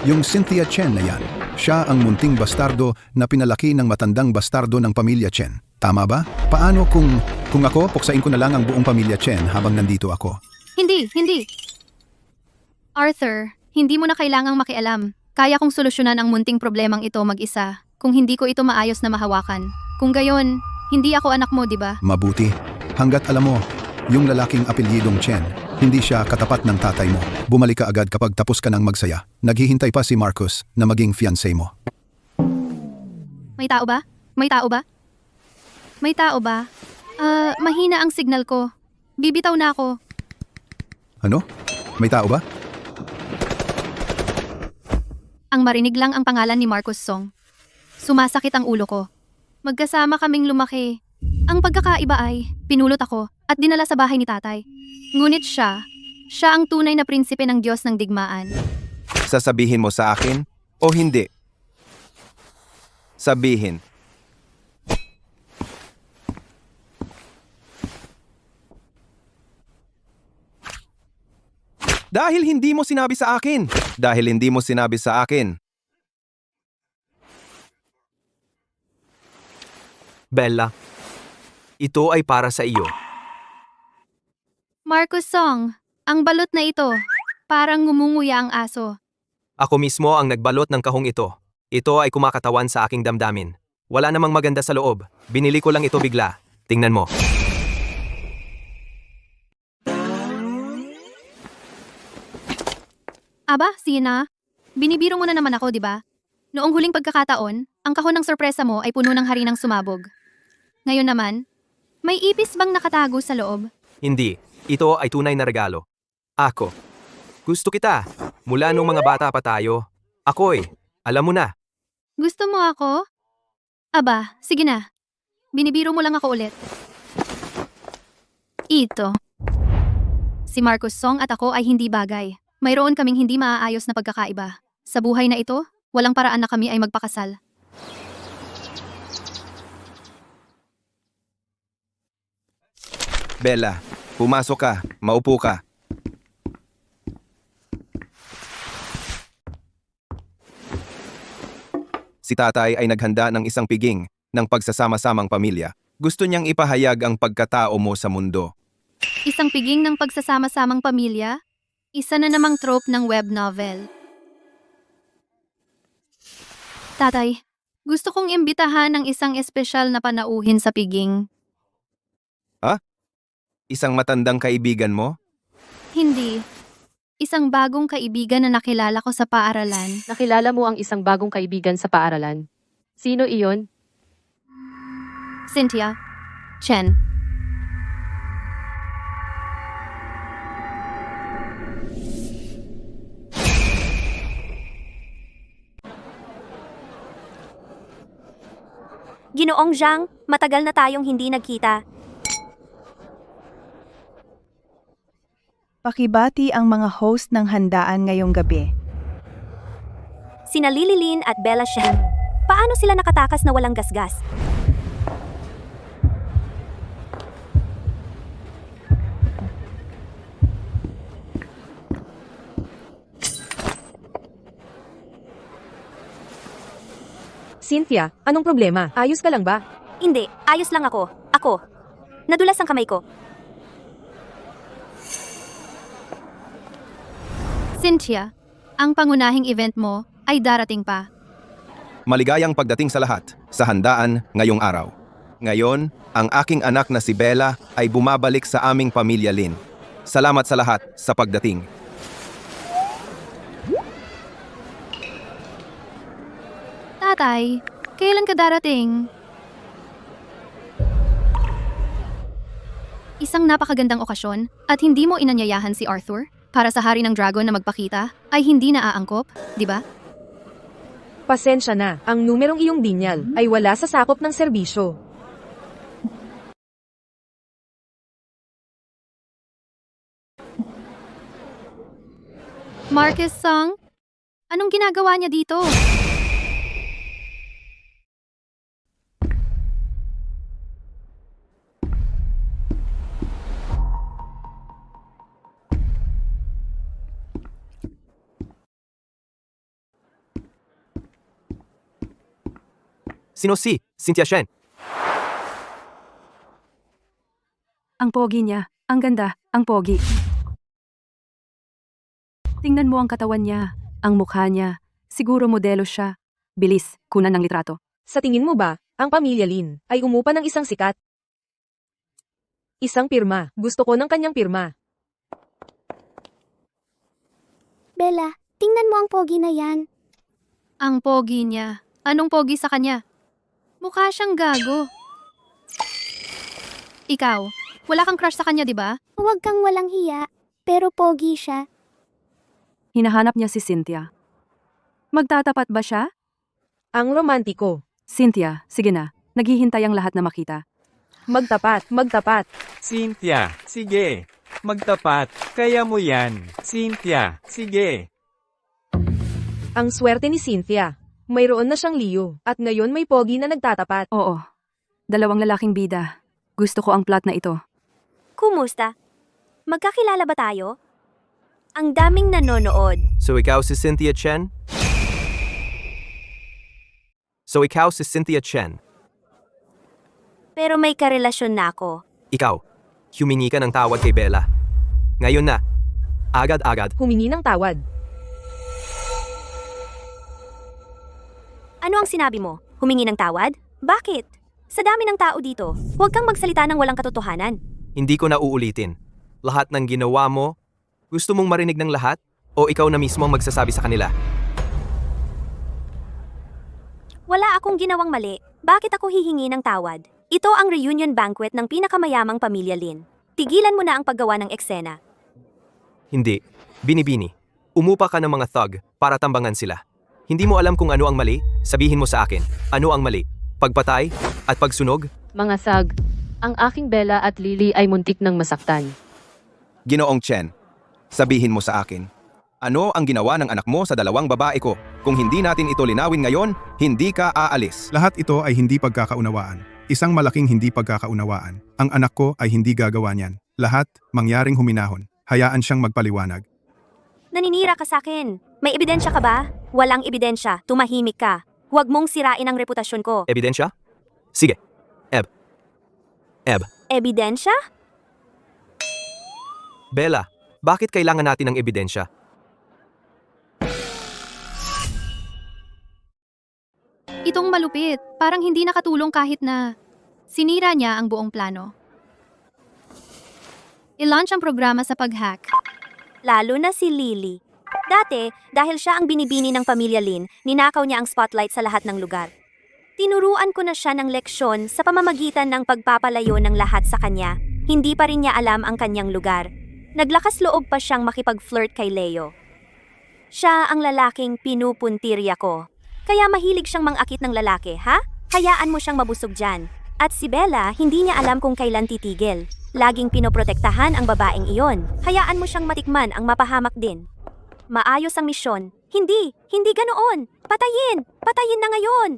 Yung Cynthia Chen na yan. Siya ang munting bastardo na pinalaki ng matandang bastardo ng pamilya Chen. Tama ba? Paano kung ako, puksain ko na lang ang buong pamilya Chen habang nandito ako? Hindi. Arthur, hindi mo na kailangang makialam. Kaya kong solusyonan ang munting problemang ito mag-isa kung hindi ko ito maayos na mahawakan. Kung gayon, Hindi ako anak mo, di ba? Mabuti. Hanggat alam mo, yung lalaking apelyidong Chen, hindi siya katapat ng tatay mo. Bumalik ka agad kapag tapos ka ng magsaya. Naghihintay pa si Marcus na maging fiancé mo. May tao ba? May tao ba? May tao ba? Mahina ang signal ko. Bibitaw na ako. Ano? May tao ba? Ang marinig lang ang pangalan ni Marcus Song. Sumasakit ang ulo ko. Magkasama kaming lumaki. Ang pagkakaiba ay, pinulot ako at dinala sa bahay ni tatay. Ngunit siya ang tunay na prinsipe ng Diyos ng digmaan. Sasabihin mo sa akin o hindi? Sabihin. Dahil hindi mo sinabi sa akin. Dahil hindi mo sinabi sa akin. Bella, ito ay para sa iyo. Marcus Song, ang balot na ito, parang ngumunguya ang aso. Ako mismo ang nagbalot ng kahong ito. Ito ay kumakatawan sa aking damdamin. Wala namang maganda sa loob. Binili ko lang ito bigla. Tingnan mo. Aba, Sina, binibiro mo na naman ako, di ba? Noong huling pagkakataon, ang kahon ng sorpresa mo ay puno ng harinang sumabog. Ngayon naman, may ipis bang nakatago sa loob? Hindi. Ito ay tunay na regalo. Ako. Gusto kita. Mula nung mga bata pa tayo. Ako'y. Alam mo na. Gusto mo ako? Aba, sige na. Binibiro mo lang ako ulit. Ito. Si Marcus Song at ako ay hindi bagay. Mayroon kaming hindi maaayos na pagkakaiba. Sa buhay na ito, walang paraan na kami ay magpakasal. Bella, pumasok ka. Maupo ka. Si tatay ay naghanda ng isang piging ng pagsasama-samang pamilya. Gusto niyang ipahayag ang pagkatao mo sa mundo. Isang piging ng pagsasama-samang pamilya? Isa na namang trope ng web novel. Tatay, gusto kong imbitahan ng isang espesyal na panauhin sa piging. Isang matandang kaibigan mo? Hindi. Isang bagong kaibigan na nakilala ko sa paaralan. Nakilala mo ang isang bagong kaibigan sa paaralan. Sino iyon? Cynthia. Chen. Ginoong Zhang, matagal na tayong hindi nagkita. Pakibati ang mga host ng handaan ngayong gabi. Sina Lililin at Bella Shen. Paano sila nakatakas na walang gasgas? Cynthia, anong problema? Ayos ka lang ba? Hindi, ayos lang ako. Ako. Nadulas ang kamay ko. Cynthia, ang pangunahing event mo ay darating pa. Maligayang pagdating sa lahat sa handaan ngayong araw. Ngayon, ang aking anak na si Bella ay bumabalik sa aming pamilya Lin. Salamat sa lahat sa pagdating. Tatay, kailan ka darating? Isang napakagandang okasyon at hindi mo inanyayahan si Arthur para sa hari ng dragon na magpakita ay hindi naaangkop, di ba? Pasensya na, ang numerong iyong linyal ay wala sa sakop ng serbisyo. Marcus Song, anong ginagawa niya dito? Sino si Cynthia Shen? Ang pogi niya, ang ganda, ang pogi. Tingnan mo ang katawan niya, ang mukha niya. Siguro modelo siya. Bilis, kunan ng litrato. Sa tingin mo ba, Ang pamilya Lin ay umupa ng isang sikat. Isang pirma. Gusto ko ng kanyang pirma. Bella, tingnan mo ang pogi na yan. Ang pogi niya. Anong pogi sa kanya? Mukha siyang gago. Ikaw, wala kang crush sa kanya, di ba? Huwag kang walang hiya, pero pogi siya. Hinahanap niya si Cynthia. Magtatapat ba siya? Ang romantiko. Cynthia, sige na. Naghihintay ang lahat na makita. Magtapat, magtapat. Cynthia, sige. Magtapat. Kaya mo yan. Cynthia, sige. Ang swerte ni Cynthia. Mayroon na siyang Leo, at ngayon may pogi na nagtatapat. Oo. Dalawang lalaking bida. Gusto ko ang plot na ito. Kumusta? Magkakilala ba tayo? Ang daming nanonood. So ikaw si Cynthia Chen? Pero may karelasyon na ako. Ikaw, humingi ka ng tawad kay Bella. Ngayon na, agad-agad, Humingi ng tawad. Ano ang sinabi mo? Humingi ng tawad? Bakit? Sa dami ng tao dito, huwag kang magsalita ng walang katotohanan. hindi ko na uulitin. Lahat ng ginawa mo, gusto mong marinig ng lahat? O ikaw na mismo ang magsasabi sa kanila? Wala akong ginawang mali. Bakit ako hihingi ng tawad? Ito ang reunion banquet ng pinakamayamang pamilya Lin. Tigilan mo na ang paggawa ng eksena. Hindi. Binibini. Umupa ka ng mga thug para tambangan sila. Hindi mo alam kung ano ang mali? Sabihin mo sa akin. Ano ang mali? Pagpatay? At pagsunog? Mga sag, ang aking Bella at Lily ay muntik ng masaktan. Ginoong Chen, sabihin mo sa akin, ano ang ginawa ng anak mo sa dalawang babae ko? Kung hindi natin ito linawin ngayon, hindi ka aalis. Lahat ito ay hindi pagkakaunawaan. Isang malaking hindi pagkakaunawaan. Ang anak ko ay hindi gagawa niyan. Lahat, mangyaring huminahon. Hayaan siyang magpaliwanag. Naninira ka sa akin. May ebidensya ka ba? Walang ebidensya. Tumahimik ka. Huwag mong sirain ang reputasyon ko. Ebidensya? Sige. Eb. Ebidensya? Bella, bakit kailangan natin ng ebidensya? Itong malupit, parang hindi nakatulong kahit na sinira niya ang buong plano. I-launch ang programa sa pag-hack. Lalo na si Lily. Dati, dahil siya ang binibini ng pamilya Lin, ninakaw niya ang spotlight sa lahat ng lugar. Tinuruan ko na siya ng leksyon sa pamamagitan ng pagpapalayo ng lahat sa kanya. Hindi pa rin niya alam ang kanyang lugar. Naglakas loob pa siyang makipag-flirt kay Leo. Siya ang lalaking pinupuntirya ko. Kaya mahilig siyang mangakit ng lalaki, ha? Hayaan mo siyang mabusog dyan. At si Bella, hindi niya alam kung kailan titigil. Laging pinoprotektahan ang babaeng iyon. Hayaan mo siyang matikman ang mapahamak din. Maayos ang misyon. Hindi ganoon. Patayin na ngayon.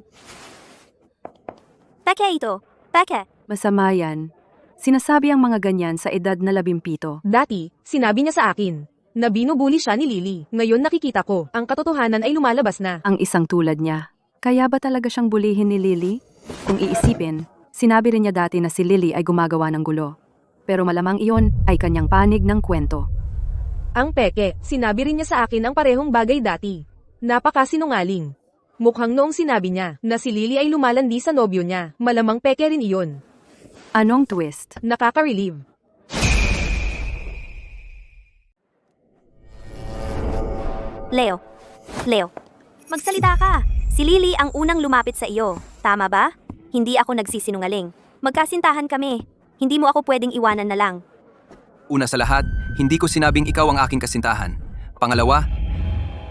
Peke ito. Peke. Masama yan. Sinasabi ang mga ganyan sa edad na 17. Dati, sinabi niya sa akin na binubuli siya ni Lily. Ngayon nakikita ko, ang katotohanan ay lumalabas na. Ang isang tulad niya. Kaya ba talaga siyang bulihin ni Lily? Kung iisipin, sinabi rin niya dati na si Lily ay gumagawa ng gulo. Pero malamang iyon ay kanyang panig ng kwento. Ang peke, sinabi rin niya sa akin ang parehong bagay dati. Napakasinungaling. Mukhang noong sinabi niya na si Lily ay lumalandi sa nobyo niya, malamang peke rin iyon. Anong twist? Nakaka-relieve. Leo. Magsalita ka. Si Lily ang unang lumapit sa iyo. Tama ba? Hindi ako nagsisinungaling. Magkasintahan kami. Hindi mo ako pwedeng iwanan na lang. Una sa lahat, hindi ko sinabing ikaw ang aking kasintahan. Pangalawa,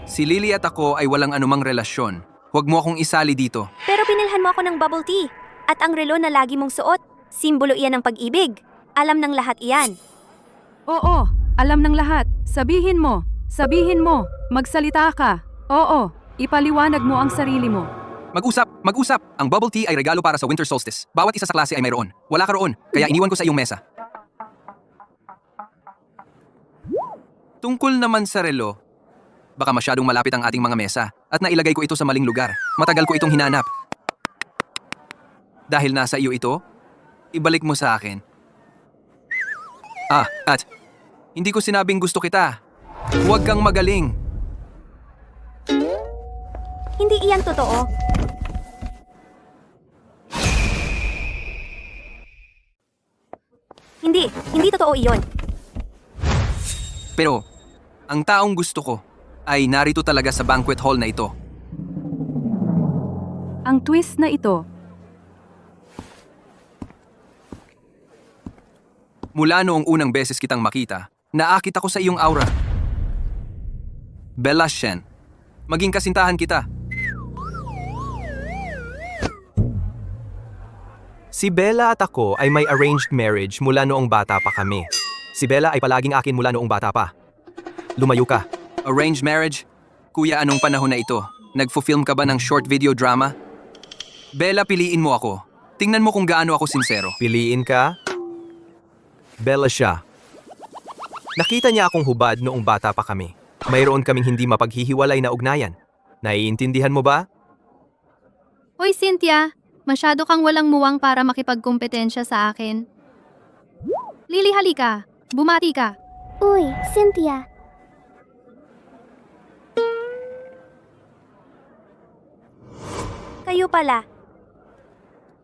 si Lily at ako ay walang anumang relasyon. Huwag mo akong isali dito. Pero pinilhan mo ako ng bubble tea. At ang relo na lagi mong suot, simbolo iyan ng pag-ibig. Alam ng lahat iyan. Oo, alam ng lahat. Sabihin mo. Magsalita ka. Oo, ipaliwanag mo ang sarili mo. Mag-usap! Ang bubble tea ay regalo para sa winter solstice. Bawat isa sa klase ay mayroon. Wala ka roon, kaya iniwan ko sa iyong mesa. Tungkol naman sa relo, baka masyadong malapit ang ating mga mesa at nailagay ko ito sa maling lugar. Matagal ko itong hinanap. Dahil nasa iyo ito, ibalik mo sa akin. At hindi ko sinabing gusto kita. Huwag kang magaling. Hindi iyan totoo. Hindi totoo iyon. Pero, ang taong gusto ko ay narito talaga sa banquet hall na ito. Ang twist na ito, Mula noong unang beses kitang makita, naakit ako sa iyong aura. Bella Shen, maging kasintahan kita. Si Bella at ako ay may arranged marriage mula noong bata pa kami. Si Bella ay palaging akin mula noong bata pa. Lumayo ka. Arranged marriage? Kuya, anong panahon na ito? Nagfo-film ka ba ng short video drama? Bella, piliin mo ako. Tingnan mo kung gaano ako sincero. Piliin ka? Bella siya. Nakita niya akong hubad noong bata pa kami. Mayroon kaming hindi mapaghihiwalay na ugnayan. Naiintindihan mo ba? Hoy Cynthia, masyado kang walang muwang para makipagkompetensya sa akin. Lily, halika. Bumati ka. Uy, Cynthia. Kayo pala.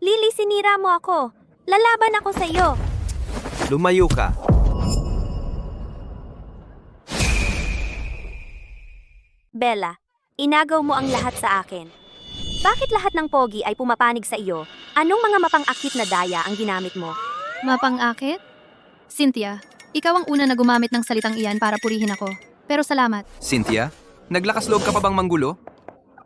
Lily, sinira mo ako. Lalaban ako sa iyo. Lumayo ka. Bella, inagaw mo ang lahat sa akin. Bakit lahat ng pogi ay pumapanig sa iyo? Anong mga mapang-akit na daya ang ginamit mo? Mapang-akit? Cynthia, ikaw ang una na gumamit ng salitang iyan para purihin ako. Pero salamat. Cynthia, naglakas loob ka pa bang manggulo?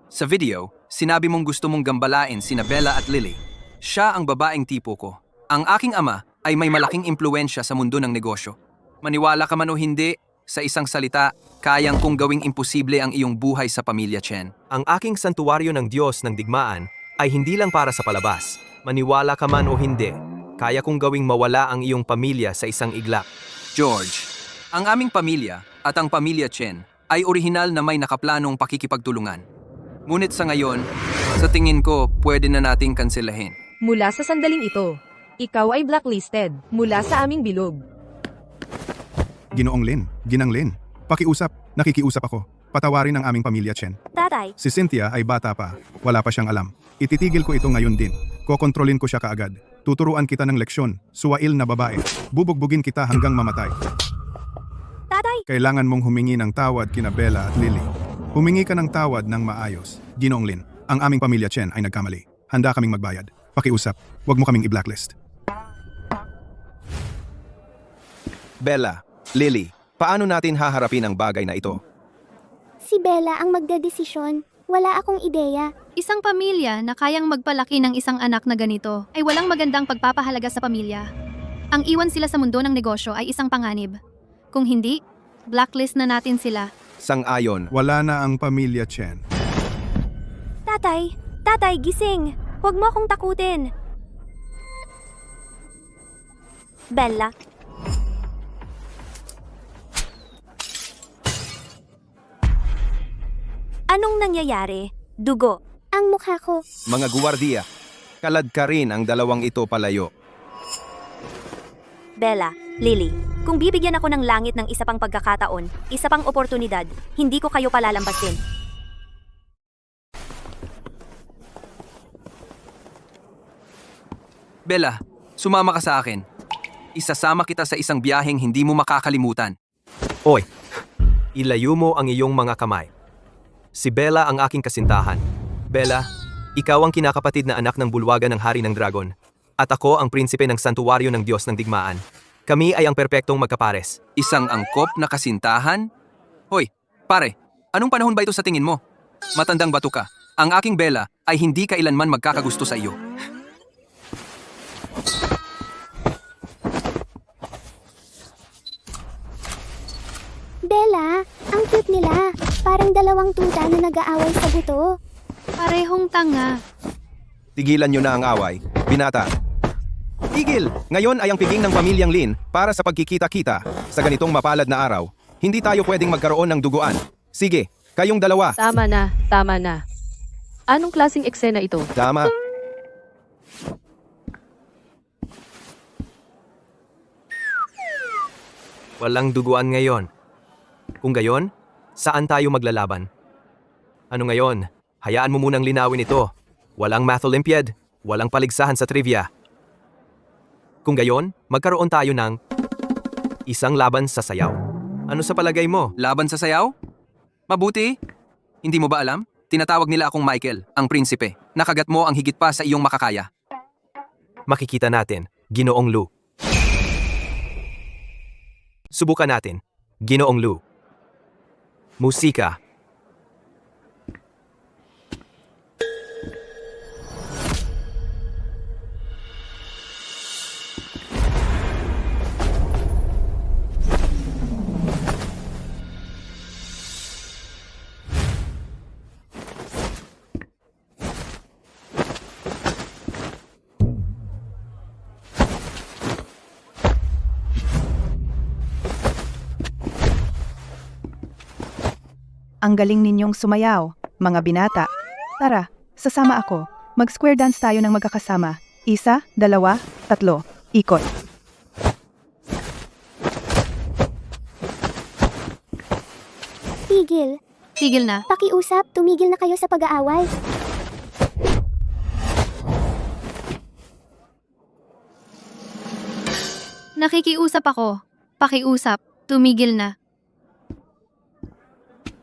Sa video, sinabi mong gusto mong gambalain sina Bella at Lily. Siya ang babaeng tipo ko. Ang aking ama ay may malaking impluensya sa mundo ng negosyo. Maniwala ka man o hindi, sa isang salita, kayang kong gawing imposible ang iyong buhay sa pamilya Chen. Ang aking santuwaryo ng Diyos ng digmaan ay hindi lang para sa palabas. Maniwala ka man o hindi, kaya kong gawing mawala ang iyong pamilya sa isang iglap. George, ang aming pamilya at ang pamilya Chen ay orihinal na may nakaplanong pakikipagtulungan. Ngunit sa ngayon, sa tingin ko, pwede na nating kanselahin. Mula sa sandaling ito, ikaw ay blacklisted mula sa aming bilog. Ginoong Lin, Ginang Lin, pakiusap, nakikiusap ako. Patawarin ang aming pamilya Chen. Tatay, Si Cynthia ay bata pa, wala pa siyang alam. Ititigil ko ito ngayon din. Kokontrolin ko siya kaagad. Tuturuan kita ng leksyon, suwail na babae. Bubugbugin kita hanggang mamatay. tatay, Kailangan mong humingi ng tawad kina Bella at Lily. Humingi ka ng tawad ng maayos. Ginoong Lin, ang aming pamilya Chen ay nagkamali. Handa kaming magbayad. Pakiusap, huwag mo kaming i-blacklist. Bella, Lily, paano natin haharapin ang bagay na ito? Si Bella ang magdedesisyon. Wala akong ideya. Isang pamilya na kayang magpalaki ng isang anak na ganito ay walang magandang pagpapahalaga sa pamilya. Ang iwan sila sa mundo ng negosyo ay isang panganib. Kung hindi, blacklist na natin sila. Sang-ayon. Wala na ang pamilya Chen. tatay, gising. Huwag mo akong takutin. Bella, anong nangyayari? Dugo. Ang mukha ko. Mga guwardiya, kalad ka rin ang dalawang ito palayo. Bella, Lily, kung bibigyan ako ng langit ng isa pang pagkakataon, isa pang oportunidad, hindi ko kayo palalampasin. Bella, sumama ka sa akin. Isasama kita sa isang biyaheng hindi mo makakalimutan. Oy, ilayo mo ang iyong mga kamay. Si Bella ang aking kasintahan. Bella, ikaw ang kinakapatid na anak ng bulwagan ng Hari ng Dragon. At ako ang prinsipe ng santuwaryo ng Diyos ng Digmaan. Kami ay ang perpektong magkapares. Isang angkop na kasintahan? Hoy, pare, anong panahon ba ito sa tingin mo? Matandang bato ka. Ang aking Bella ay hindi kailanman magkakagusto sa iyo. Bella, ang cute nila. Parang dalawang tuta na nag-aaway sa buto. Parehong tanga. Tigilan nyo na ang away. Binata. Tigil! Ngayon ay ang piging ng pamilyang Lin para sa pagkikita-kita. Sa ganitong mapalad na araw, hindi tayo pwedeng magkaroon ng duguan. Sige, kayong dalawa. Tama na. Anong klaseng eksena ito? Tama. Walang duguan ngayon. Kung gayon, saan tayo maglalaban? Ano ngayon? Hayaan mo munang linawin ito. Walang Math Olympiad, walang paligsahan sa trivia. Kung gayon, magkaroon tayo ng isang laban sa sayaw. Ano sa palagay mo? Laban sa sayaw? Mabuti. Hindi mo ba alam? Tinatawag nila akong Michael, ang prinsipe. Nakagat mo ang higit pa sa iyong makakaya. Makikita natin, Ginoong Lu. Subukan natin, Ginoong Lu. Musika. Ang galing ninyong sumayaw, mga binata. Tara, sasama ako. Mag-square dance tayo ng magkakasama. 1, 2, 3, ikot. Tigil. Tigil na. Pakiusap, tumigil na kayo sa pag-aaway. Nakikiusap ako. Pakiusap. Tumigil na.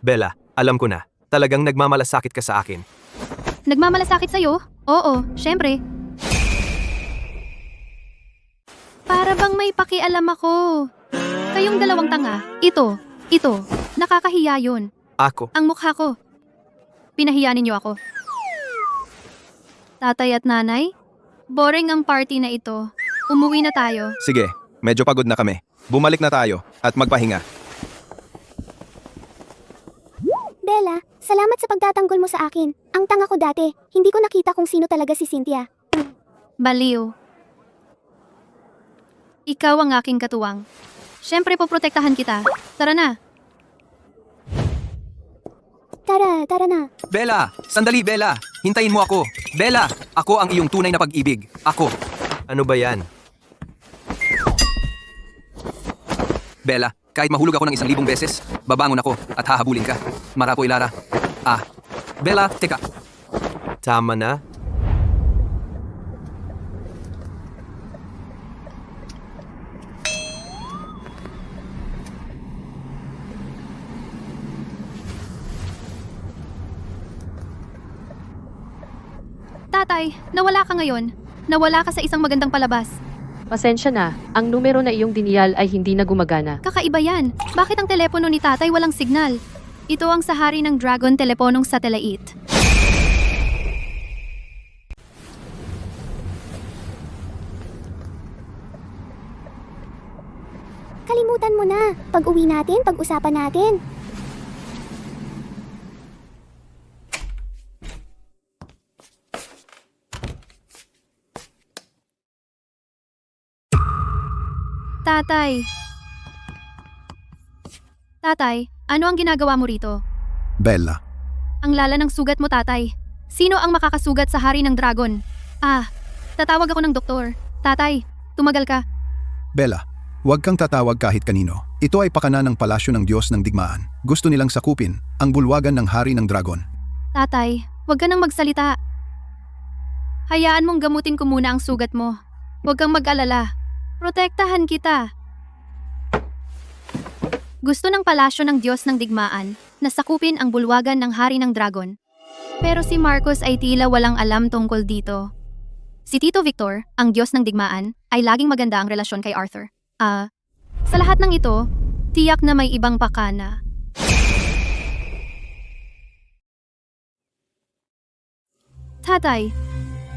Bella, alam ko na. Talagang nagmamalasakit ka sa akin. Nagmamalasakit sa'yo? Oo, syempre. Para bang may pakialam ako. Kayong dalawang tanga. Ito. Nakakahiya yun. Ako. Ang mukha ko. Pinahiya ninyo ako. Tatay at nanay? Boring ang party na ito. Umuwi na tayo. Sige, medyo pagod na kami. Bumalik na tayo at magpahinga. Bella, salamat sa pagtatanggol mo sa akin. Ang tanga ko dati, hindi ko nakita kung sino talaga si Cynthia. Baliw. Ikaw ang aking katuwang. Syempre poprotektahan kita. Tara na. Tara na. Bella! Sandali, Bella! Hintayin mo ako! Bella! Ako ang iyong tunay na pag-ibig. Ako! Ano ba yan? Bella, kahit mahulog ako ng 1,000 beses, babangon ako at hahabulin ka. Marapoy Lara. Bella, teka. Tama na. Tatay, nawala ka ngayon. Nawala ka sa isang magandang palabas. Pasensya na, ang numero na iyong diniyal ay hindi na gumagana. Kakaiba yan. Bakit ang telepono ni tatay walang signal? Ito ang sahari ng Dragon teleponong satellite. Kalimutan mo na. Pag-uwi natin, pag-usapan natin. Tatay. Tatay, ano ang ginagawa mo rito? Bella, Ang lala ng sugat mo, tatay. Sino ang makakasugat sa hari ng dragon? Tatawag ako ng doktor. Tatay, tumagal ka. Bella, huwag kang tatawag kahit kanino. Ito ay pakana ng palasyo ng Diyos ng Digmaan. Gusto nilang sakupin ang bulwagan ng hari ng dragon. Tatay, huwag ka nang magsalita. Hayaan mong gamutin ko muna ang sugat mo. Huwag kang mag-alala. Protektahan kita. Gusto ng palasyo ng Diyos ng Digmaan na sakupin ang bulwagan ng hari ng dragon. Pero si Marcos ay tila walang alam tungkol dito. Si Tito Victor, ang Diyos ng Digmaan, ay laging maganda ang relasyon kay Arthur. Sa lahat ng ito, tiyak na may ibang pakana. Tatay,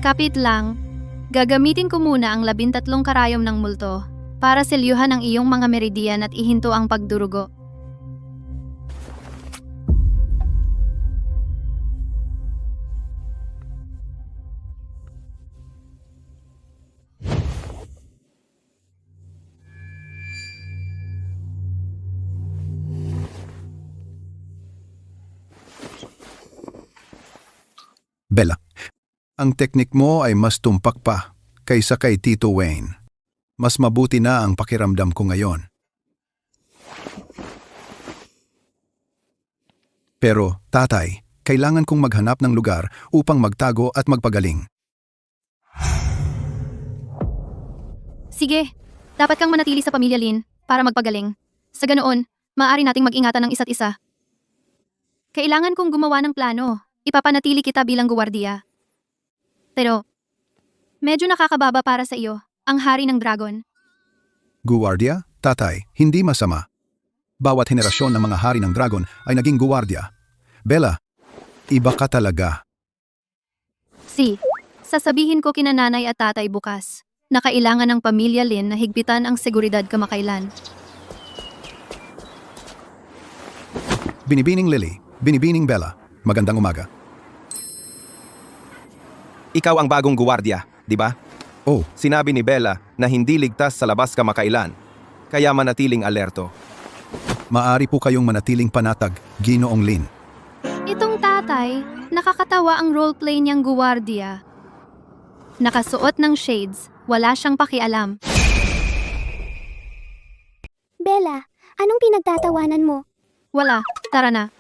kapit lang. Gagamitin ko muna ang 13 karayom ng multo para selyuhan ang iyong mga meridian at ihinto ang pagdurugo. Bella, ang teknik mo ay mas tumpak pa kaysa kay Tito Wayne. Mas mabuti na ang pakiramdam ko ngayon. Pero, tatay, kailangan kong maghanap ng lugar upang magtago at magpagaling. Sige, dapat kang manatili sa pamilya Lin para magpagaling. Sa ganoon, maaari nating mag-ingatan ng isa't isa. Kailangan kong gumawa ng plano. Ipapanatili kita bilang guwardiya. Pero, medyo nakakababa para sa iyo, ang hari ng dragon. Guwardiya? Tatay, hindi masama. Bawat henerasyon ng mga hari ng dragon ay naging guwardiya. Bella, iba ka talaga. Sasabihin ko kina nanay at tatay bukas na kailangan ng pamilya Lin na higpitan ang seguridad kamakailan. Binibining Lily, binibining Bella. Magandang umaga. Ikaw ang bagong guwardiya, di ba? Oh, Sinabi ni Bella na hindi ligtas sa labas kamakailan. Kaya manatiling alerto. maari po kayong manatiling panatag, Ginoong Lin. Itong tatay, nakakatawa ang roleplay niyang guwardiya. Nakasuot ng shades, wala siyang pakialam. Bella, anong pinagtatawanan mo? Wala, tara na.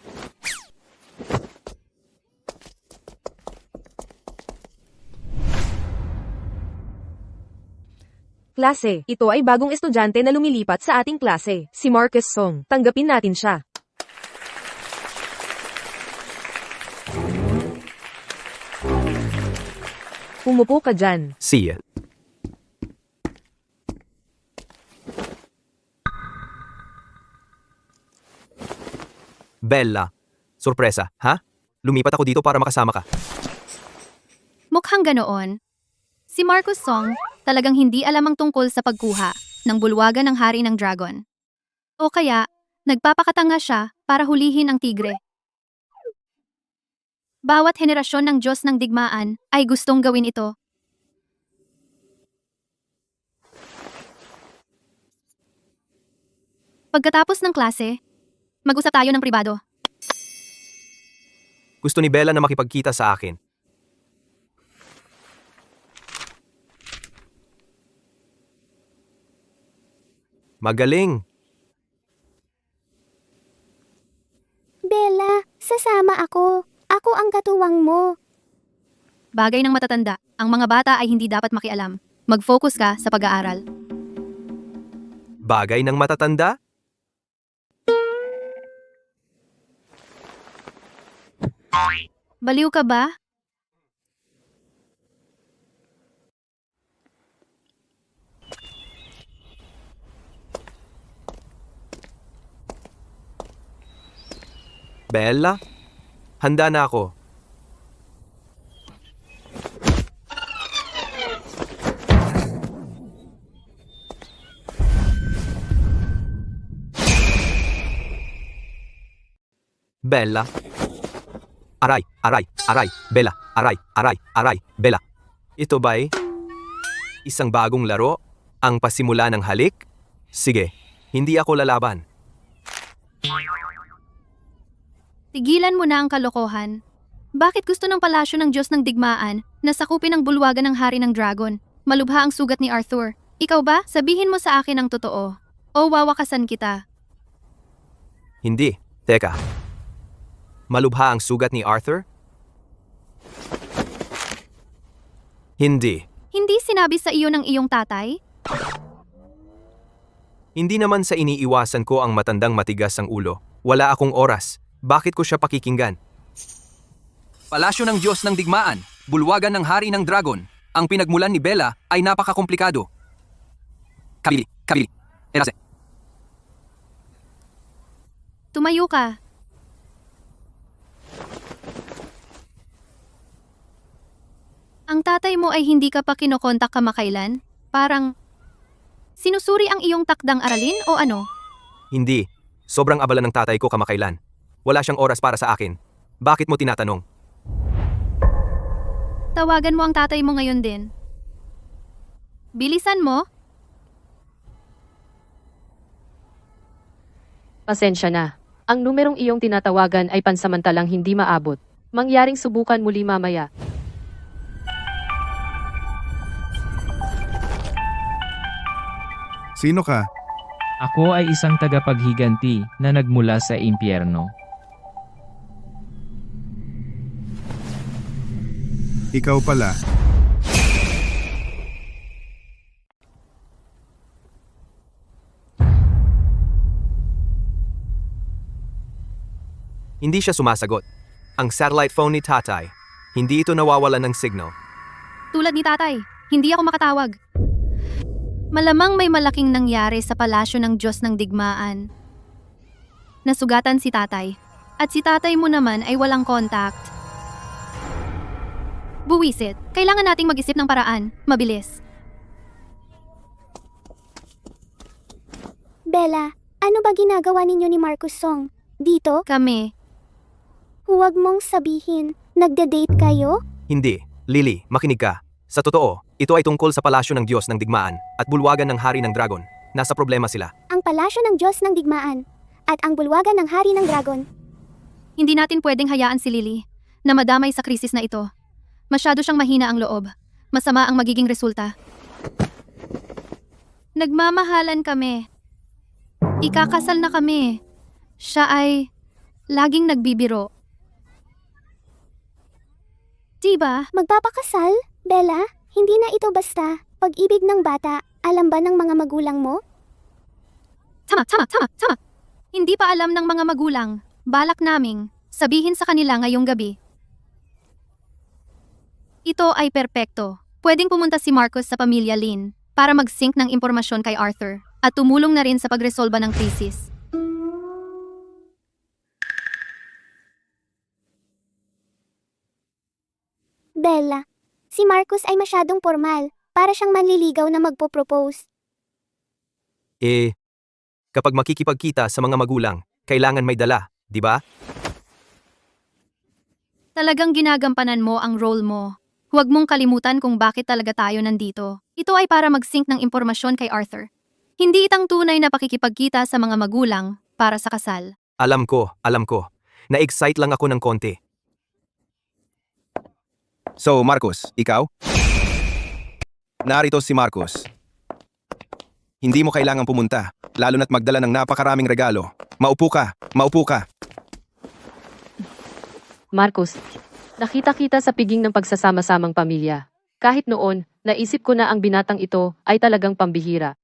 Klase, ito ay bagong estudyante na lumilipat sa ating klase, si Marcus Song. Tanggapin natin siya. Umupo ka dyan. See ya. Bella, sorpresa, ha? Lumipat ako dito para makasama ka. Mukhang ganoon. Si Marcus Song talagang hindi alam ang tungkol sa pagkuha ng bulwagan ng hari ng dragon. O kaya, nagpapakatanga siya para hulihin ang tigre. Bawat henerasyon ng Diyos ng digmaan ay gustong gawin ito. Pagkatapos ng klase, mag-usap tayo ng pribado. Gusto ni Bella na makipagkita sa akin. Magaling. Bella, sasama ako. Ako ang katuwang mo. Bagay ng matatanda, ang mga bata ay hindi dapat makialam. Mag-focus ka sa pag-aaral. Bagay ng matatanda? Baliw ka ba? Bella? Handa na ako. Bella. Aray, aray, aray, Bella, aray, aray, aray, Bella. Ito ba'y isang bagong laro? Ang pasimula ng halik? Sige, hindi ako lalaban. Tigilan mo na ang kalokohan. Bakit gusto ng palasyo ng Diyos ng digmaan na sakupin ang bulwagan ng hari ng dragon? Malubha ang sugat ni Arthur. Ikaw ba? Sabihin mo sa akin ang totoo. O wawakasan kita. Hindi. Teka. Malubha ang sugat ni Arthur? Hindi. Hindi sinabi sa iyo ng iyong tatay? Hindi naman sa iniiwasan ko ang matandang matigas ang ulo. Wala akong oras. Bakit ko siya pakikinggan? Palasyo ng Diyos ng Digmaan, bulwagan ng Hari ng Dragon. Ang pinagmulan ni Bella ay napakakomplikado. Kabili. Erase. Tumayo ka. Ang tatay mo ay hindi ka pa kinokontak kamakailan? Parang, sinusuri ang iyong takdang aralin o ano? Hindi. Sobrang abala ng tatay ko kamakailan. Wala siyang oras para sa akin. Bakit mo tinatanong? Tawagan mo ang tatay mo ngayon din. Bilisan mo. Pasensya na. Ang numerong iyong tinatawagan ay pansamantalang hindi maabot. Mangyaring subukan muli mamaya. Sino ka? Ako ay isang tagapaghiganti na nagmula sa impyerno. Ikaw pala. Hindi siya sumasagot. Ang satellite phone ni tatay, hindi ito nawawalan ng signal. Tulad ni tatay, hindi ako makatawag. Malamang may malaking nangyari sa palasyo ng Diyos ng Digmaan. Nasugatan si tatay. At si tatay mo naman ay walang contact. Buwisit, kailangan nating mag-isip ng paraan. Mabilis. Bella, ano ba ginagawa ninyo ni Marcus Song? Dito? Kami. Huwag mong sabihin, nagde-date kayo? Hindi. Lily, makinig ka. Sa totoo, ito ay tungkol sa palasyo ng Diyos ng Digmaan at bulwagan ng Hari ng Dragon. Nasa problema sila. Ang palasyo ng Diyos ng Digmaan at ang bulwagan ng Hari ng Dragon. Hindi natin pwedeng hayaan si Lily na madamay sa krisis na ito. Masyado siyang mahina ang loob. Masama ang magiging resulta. Nagmamahalan kami. Ikakasal na kami. Siya ay laging nagbibiro. Diba? Magpapakasal? Bella, hindi na ito basta pag-ibig ng bata. Alam ba ng mga magulang mo? Tama. Hindi pa alam ng mga magulang. Balak naming sabihin sa kanila ngayong gabi. Ito ay perpekto. Pwedeng pumunta si Marcus sa pamilya Lin para mag-sync ng impormasyon kay Arthur at tumulong na rin sa pagresolba ng krisis. Bella, si Marcus ay masyadong formal. Para siyang manliligaw na magpo-propose. Kapag makikipagkita sa mga magulang, kailangan may dala, di ba? Talagang ginagampanan mo ang role mo. Huwag mong kalimutan kung bakit talaga tayo nandito. Ito ay para mag-sync ng impormasyon kay Arthur. Hindi itang tunay na pakikipagkita sa mga magulang para sa kasal. Alam ko. Na-excite lang ako ng konti. So, Marcus, ikaw? Narito si Marcus. Hindi mo kailangang pumunta, lalo na't magdala ng napakaraming regalo. Maupo ka. Marcus, nakita kita sa piging ng pagsasama-samang pamilya. Kahit noon, naisip ko na ang binatang ito ay talagang pambihira.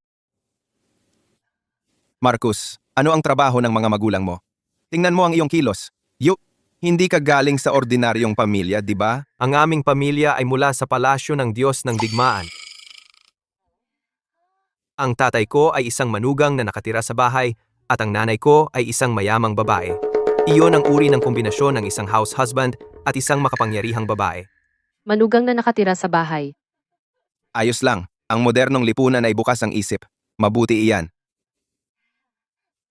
Marcus, ano ang trabaho ng mga magulang mo? Tingnan mo ang iyong kilos. Hindi ka galing sa ordinaryong pamilya, di ba? Ang aming pamilya ay mula sa palasyo ng Diyos ng Digmaan. Ang tatay ko ay isang manugang na nakatira sa bahay at ang nanay ko ay isang mayamang babae. Iyon ang uri ng kombinasyon ng isang house husband at isang makapangyarihang babae. Manugang na nakatira sa bahay. Ayos lang, ang modernong lipunan ay bukas ang isip. Mabuti iyan.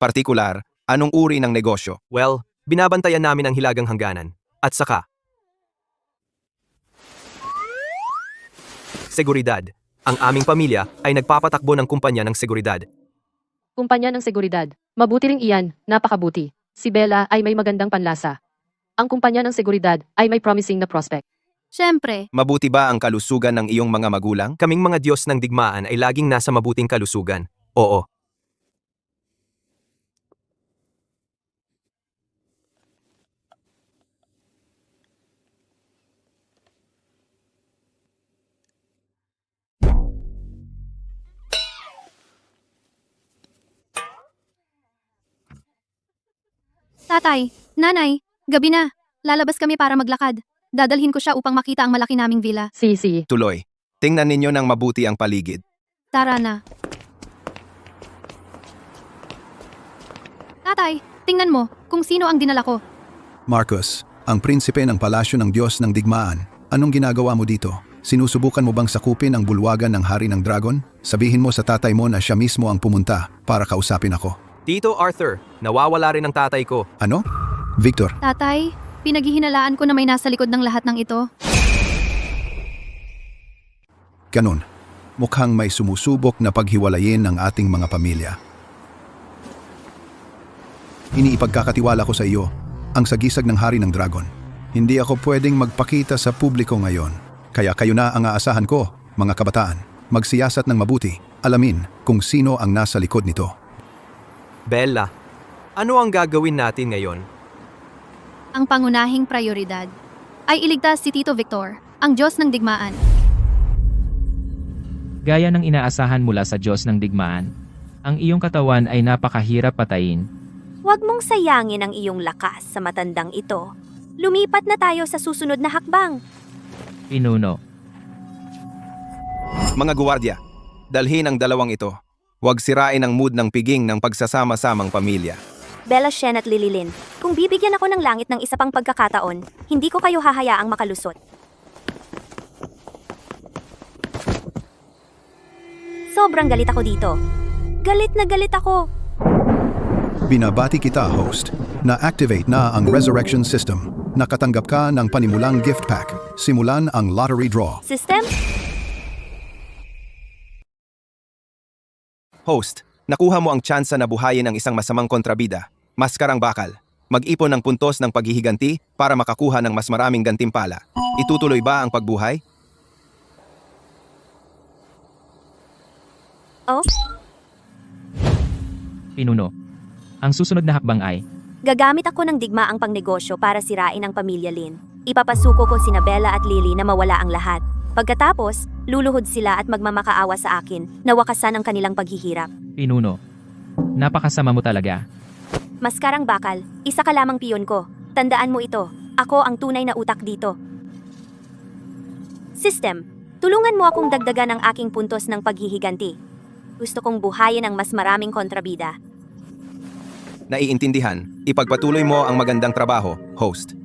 Partikular, anong uri ng negosyo? Well, binabantayan namin ang hilagang hangganan. At saka, seguridad. Ang aming pamilya ay nagpapatakbo ng kumpanya ng seguridad. Kumpanya ng seguridad. Mabuti ring iyan, napakabuti. Si Bella ay may magandang panlasa. Ang kumpanya ng seguridad ay may promising na prospect. Siyempre, Mabuti ba ang kalusugan ng iyong mga magulang? Kaming mga Diyos ng Digmaan ay laging nasa mabuting kalusugan. Oo. tatay, nanay, gabi na. Lalabas kami para maglakad. Dadalhin ko siya upang makita ang malaki naming villa. Si. Tuloy. Tingnan ninyo ng mabuti ang paligid. Tara na. Tatay, tingnan mo kung sino ang dinala ko. Marcus, ang prinsipe ng palasyo ng Diyos ng Digmaan. Anong ginagawa mo dito? Sinusubukan mo bang sakupin ang bulwagan ng Hari ng Dragon? Sabihin mo sa tatay mo na siya mismo ang pumunta para kausapin ako. Tito Arthur, nawawala rin ang tatay ko. Ano? Victor, Tatay, pinaghihinalaan ko na may nasa likod ng lahat ng ito. ganun. Mukhang may sumusubok na paghiwalayin ng ating mga pamilya. Iniipagkakatiwala ko sa iyo ang sagisag ng Hari ng Dragon. Hindi ako pwedeng magpakita sa publiko ngayon. Kaya kayo na ang aasahan ko, mga kabataan. Magsiyasat ng mabuti. Alamin kung sino ang nasa likod nito. Bella, ano ang gagawin natin ngayon? Ang pangunahing prioridad ay iligtas si Tito Victor, ang Diyos ng Digmaan. Gaya ng inaasahan mula sa Diyos ng Digmaan, ang iyong katawan ay napakahirap patayin. Huwag mong sayangin ang iyong lakas sa matandang ito. Lumipat na tayo sa susunod na hakbang. Pinuno. Mga guwardiya, dalhin ang dalawang ito. Huwag sirain ang mood ng piging ng pagsasama-samang pamilya. Bella, Shen at Lililin, kung bibigyan ako ng langit ng isa pang pagkakataon, hindi ko kayo hahayaang makalusot. Sobrang galit ako dito. Galit na galit ako. Binabati kita, host. Na-activate na ang resurrection system. Nakatanggap ka ng panimulang gift pack. Simulan ang lottery draw. System? Host, nakuha mo ang tsansa na buhayin ang isang masamang kontrabida. Maskarang bakal. Mag-ipon ng puntos ng paghihiganti para makakuha ng mas maraming gantimpala. Itutuloy ba ang pagbuhay? Oh, Pinuno. Ang susunod na hakbang ay, gagamit ako ng digmaang pangnegosyo para sirain ang pamilya Lin. Ipapasuko ko sina Bella at Lily na mawala ang lahat. Pagkatapos, luluhod sila at magmamakaawa sa akin na wakasan ang kanilang paghihirap. Pinuno. Napakasama mo talaga. Maskarang bakal, isa ka lamang piyon ko. Tandaan mo ito, ako ang tunay na utak dito. System, tulungan mo akong dagdagan ang aking puntos ng paghihiganti. Gusto kong buhayin ang mas maraming kontrabida. Naiintindihan, ipagpatuloy mo ang magandang trabaho, host.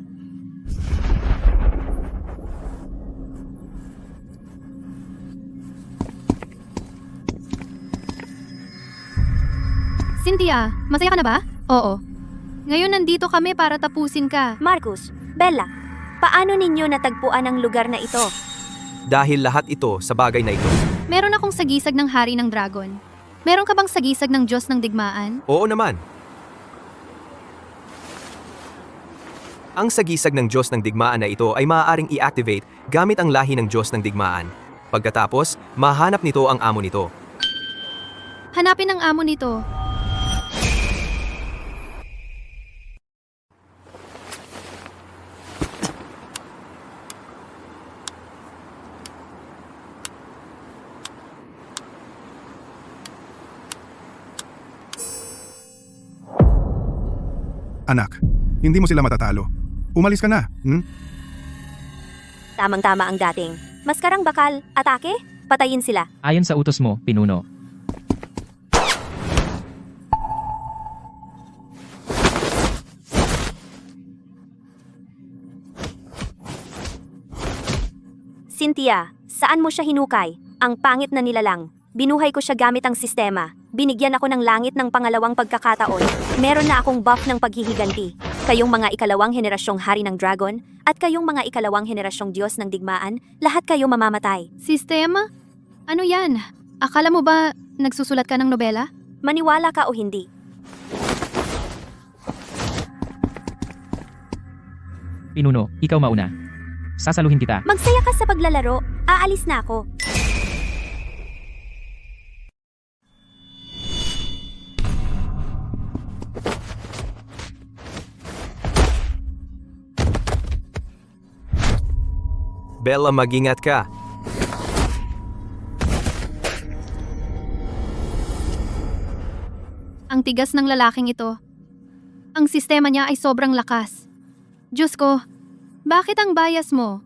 Cynthia, masaya ka na ba? Oo. Ngayon nandito kami para tapusin ka. Marcus, Bella, paano ninyo natagpuan ang lugar na ito? Dahil lahat ito sa bagay na ito. Meron akong sagisag ng hari ng dragon. Meron ka bang sagisag ng Diyos ng digmaan? Oo naman. Ang sagisag ng Diyos ng digmaan na ito ay maaaring i-activate gamit ang lahi ng Diyos ng digmaan. Pagkatapos, mahanap nito ang amo nito. Hanapin ang amo nito. Anak, hindi mo sila matatalo. Umalis ka na, Tamang-tama ang dating. Maskarang bakal, atake, patayin sila. Ayon sa utos mo, Pinuno. Cynthia, saan mo siya hinukay? Ang pangit na nilalang. Binuhay ko siya gamit ang sistema. Binigyan ako ng langit ng pangalawang pagkakataon. Meron na akong buff ng paghihiganti. Kayong mga ikalawang henerasyong hari ng dragon at kayong mga ikalawang henerasyong Diyos ng digmaan, lahat kayo mamamatay. Sistema? Ano yan? Akala mo ba nagsusulat ka ng nobela? Maniwala ka o hindi. Pinuno, ikaw mauna. Sasaluhin kita. Magsaya ka sa paglalaro. Aalis na ako. Bella, mag-ingat ka. Ang tigas ng lalaking ito. Ang sistema niya ay sobrang lakas. Diyos ko, bakit ang bias mo?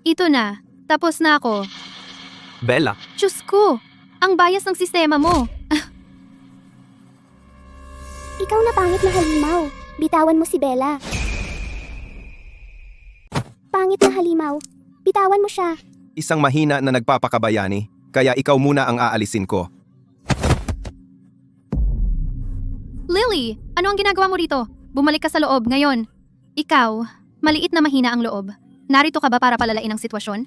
Ito na. Tapos na ako. Bella, Diyos ko! Ang bias ng sistema mo. Ikaw na pangit na halimaw. Bitawan mo si Bella. Pangit na halimaw. Bitawan mo siya. Isang mahina na nagpapakabayani, kaya ikaw muna ang aalisin ko. Lily, ano ang ginagawa mo rito? Bumalik ka sa loob ngayon. Ikaw, maliit na mahina ang loob. Narito ka ba para palalain ang sitwasyon?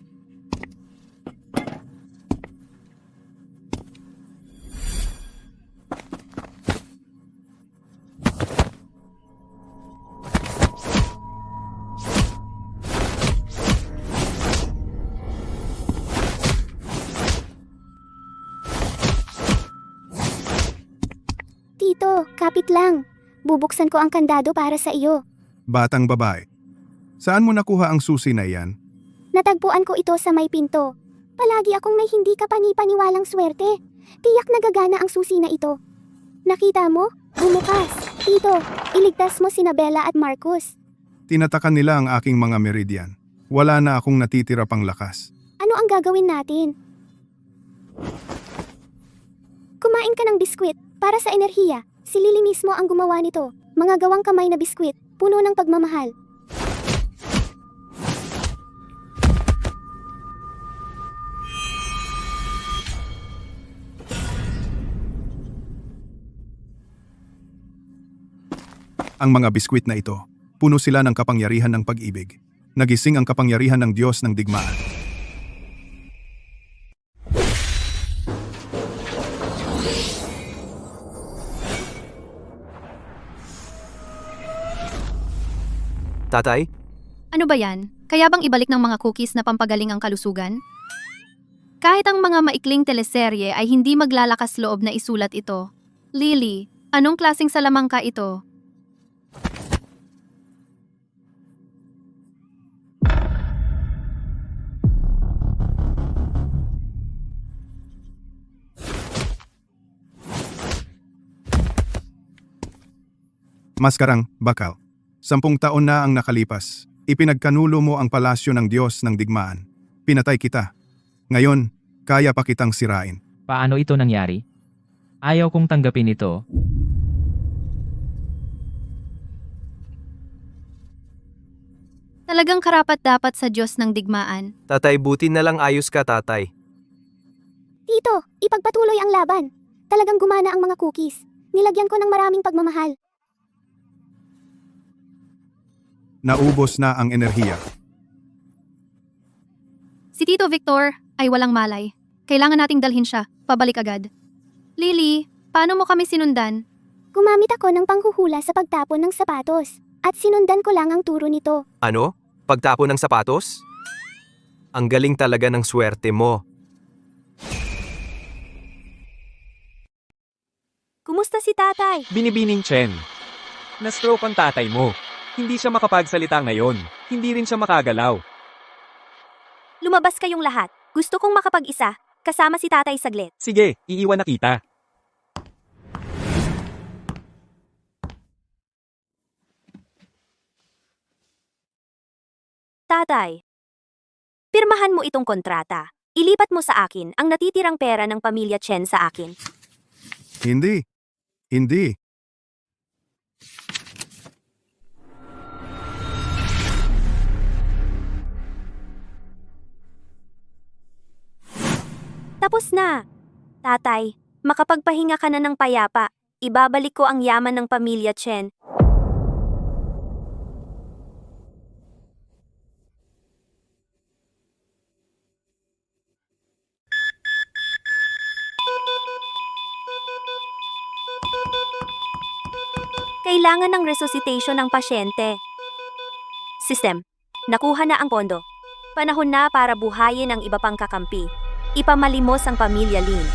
Tito, kapit lang. Bubuksan ko ang kandado para sa iyo. Batang babae. Saan mo nakuha ang susi na iyan? Natagpuan ko ito sa may pinto. Palagi akong may hindi kapani-paniwalang swerte. Tiyak nagagana ang susi na ito. Nakita mo? Bumukas. Tito, iligtas mo sina Bella at Marcus. Tinatakan nila ang aking mga meridian. Wala na akong natitira pang lakas. Ano ang gagawin natin? Kumain ka ng biskwit para sa enerhiya. Si Lily mismo ang gumawa nito. Mga gawang kamay na biskwit, puno ng pagmamahal. Ang mga biskwit na ito, puno sila ng kapangyarihan ng pag-ibig. Nagising ang kapangyarihan ng Diyos ng digmaan. Tatay, Ano ba yan? Kaya bang ibalik ng mga cookies na pampagaling ang kalusugan? Kahit ang mga maikling teleserye ay hindi maglalakas loob na isulat ito. Lily, anong klaseng salamangka ito? Maskarang, bakal. 10 taon na ang nakalipas. Ipinagkanulo mo ang palasyo ng Diyos ng digmaan. Pinatay kita. Ngayon, kaya pa kitang sirain. Paano ito nangyari? Ayaw kong tanggapin ito. Talagang karapat-dapat sa Diyos ng digmaan. tatay buti na lang ayos ka tatay. Tito, ipagpatuloy ang laban. Talagang gumana ang mga cookies. Nilagyan ko ng maraming pagmamahal. Naubos na ang enerhiya. Si Tito Victor ay walang malay. Kailangan nating dalhin siya, pabalik agad. Lily, paano mo kami sinundan? Gumamit ako ng panghuhula sa pagtapon ng sapatos. At sinundan ko lang ang turo nito. Ano? Pagtapo ng sapatos? Ang galing talaga ng swerte mo. Kumusta si tatay? Binibining Chen. Na-stroke ang tatay mo. Hindi siya makapagsalita ngayon. Hindi rin siya makagalaw. Lumabas kayong lahat. Gusto kong makapag-isa. Kasama si tatay saglit. Sige, iiwan na kita. Tatay, pirmahan mo itong kontrata. Ilipat mo sa akin ang natitirang pera ng pamilya Chen sa akin. Hindi. Hindi. Tapos na. Tatay, makapagpahinga ka na ng payapa. Ibabalik ko ang yaman ng pamilya Chen. Kailangan ng resuscitation ng pasyente. System, nakuha na ang pondo. Panahon na para buhayin ang iba pang kakampi. Ipamalimos ang pamilya Lin.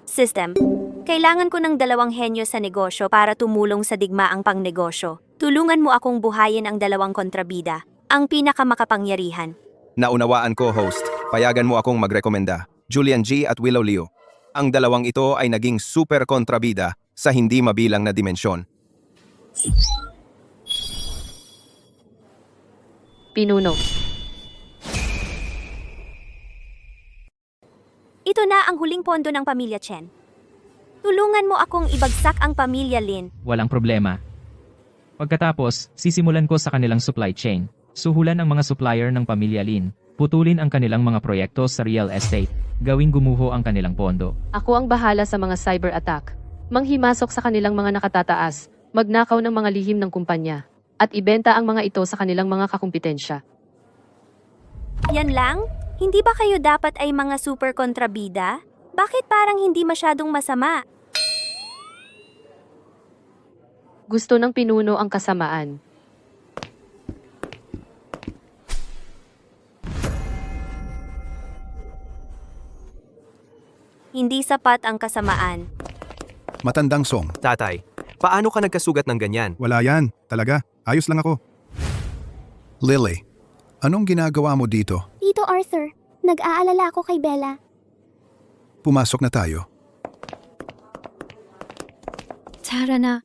System, kailangan ko ng 2 henyo sa negosyo para tumulong sa digmaang pangnegosyo. Tulungan mo akong buhayin ang 2 kontrabida, ang pinakamakapangyarihan. Naunawaan ko, host. Payagan mo akong magrekomenda. Julian G. at Willow Liu. Ang 2 ito ay naging super kontrabida sa hindi mabilang na dimensyon. Pinuno. Ito na ang huling pondo ng pamilya Chen. Tulungan mo akong ibagsak ang pamilya Lin. Walang problema. Pagkatapos, sisimulan ko sa kanilang supply chain. Suhulan ang mga supplier ng pamilya Lin. Putulin ang kanilang mga proyekto sa real estate. Gawing gumuho ang kanilang pondo. Ako ang bahala sa mga cyber attack. Manghimasok sa kanilang mga nakatataas, magnakaw ng mga lihim ng kumpanya, at ibenta ang mga ito sa kanilang mga kakumpetensya. Yan lang? Hindi ba kayo dapat ay mga super kontrabida? Bakit parang hindi masyadong masama? Gusto ng pinuno ang kasamaan. Hindi sapat ang kasamaan. Matandang Song. Tatay, paano ka nagkasugat ng ganyan? Wala yan. Talaga. Ayos lang ako. Lily, anong ginagawa mo dito? Tito Arthur, nag-aalala ako kay Bella. Pumasok na tayo. Tara na.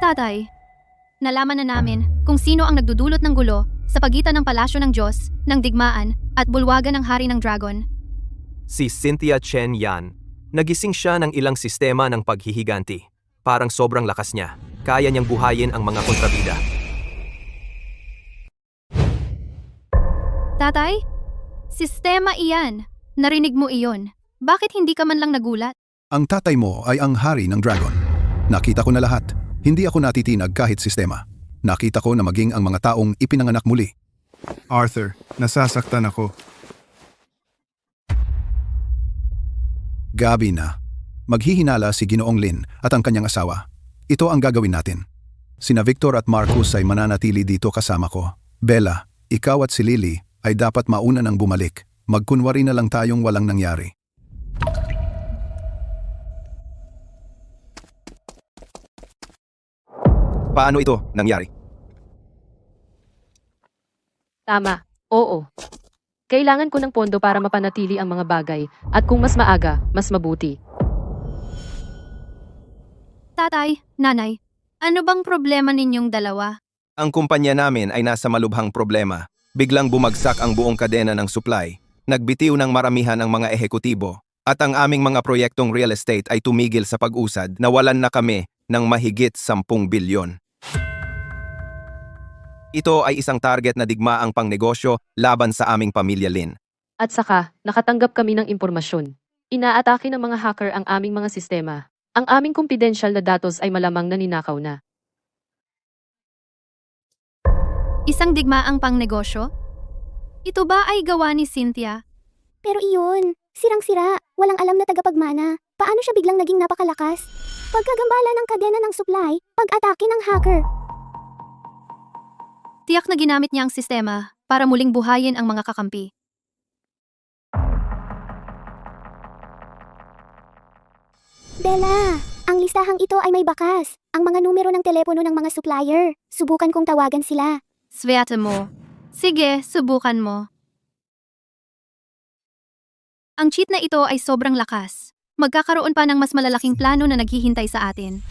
Tatay, nalaman na namin kung sino ang nagdudulot ng gulo sa pagitan ng palasyo ng Diyos, ng digmaan, at bulwagan ng hari ng dragon. Si Cynthia Chen Yan. Nagising siya ng ilang sistema ng paghihiganti. Parang sobrang lakas niya. Kaya niyang buhayin ang mga kontrabida. Tatay, sistema iyan. Narinig mo iyon. Bakit hindi ka man lang nagulat? Ang tatay mo ay ang hari ng dragon. Nakita ko na lahat. Hindi ako natitinag kahit sistema. Nakita ko na maging ang mga taong ipinanganak muli. Arthur, nasasaktan ako. Gabi na. Maghihinala si Ginoong Lin at ang kanyang asawa. Ito ang gagawin natin. Sina Victor at Marcus ay mananatili dito kasama ko. Bella, ikaw at si Lily ay dapat mauna nang bumalik. Magkunwari na lang tayong walang nangyari. Paano ito nangyari? Tama, oo. Kailangan ko ng pondo para mapanatili ang mga bagay, at kung mas maaga, mas mabuti. Tatay, nanay, ano bang problema ninyong dalawa? Ang kumpanya namin ay nasa malubhang problema. Biglang bumagsak ang buong kadena ng supply. Nagbitiw ng maramihan ang mga ehekutibo. At ang aming mga proyektong real estate ay tumigil sa pag-usad. Nawalan na kami ng mahigit 10 bilyon. Ito ay isang target na digmaang pangnegosyo laban sa aming pamilya Lin. At saka, nakatanggap kami ng impormasyon. Inaatake ng mga hacker ang aming mga sistema. Ang aming confidential na datos ay malamang naninakaw na. Isang digmaang pangnegosyo? Ito ba ay gawa ni Cynthia? Pero iyon, sirang-sira, walang alam na tagapagmana. Paano siya biglang naging napakalakas? Pagkagambala ng kadena ng supply, pag-atake ng hacker. Tiyak na ginamit niya ang sistema para muling buhayin ang mga kakampi. Bella, ang listahang ito ay may bakas. Ang mga numero ng telepono ng mga supplier. Subukan kong tawagan sila. Swerte mo. Sige, subukan mo. Ang cheat na ito ay sobrang lakas. Magkakaroon pa ng mas malalaking plano na naghihintay sa atin.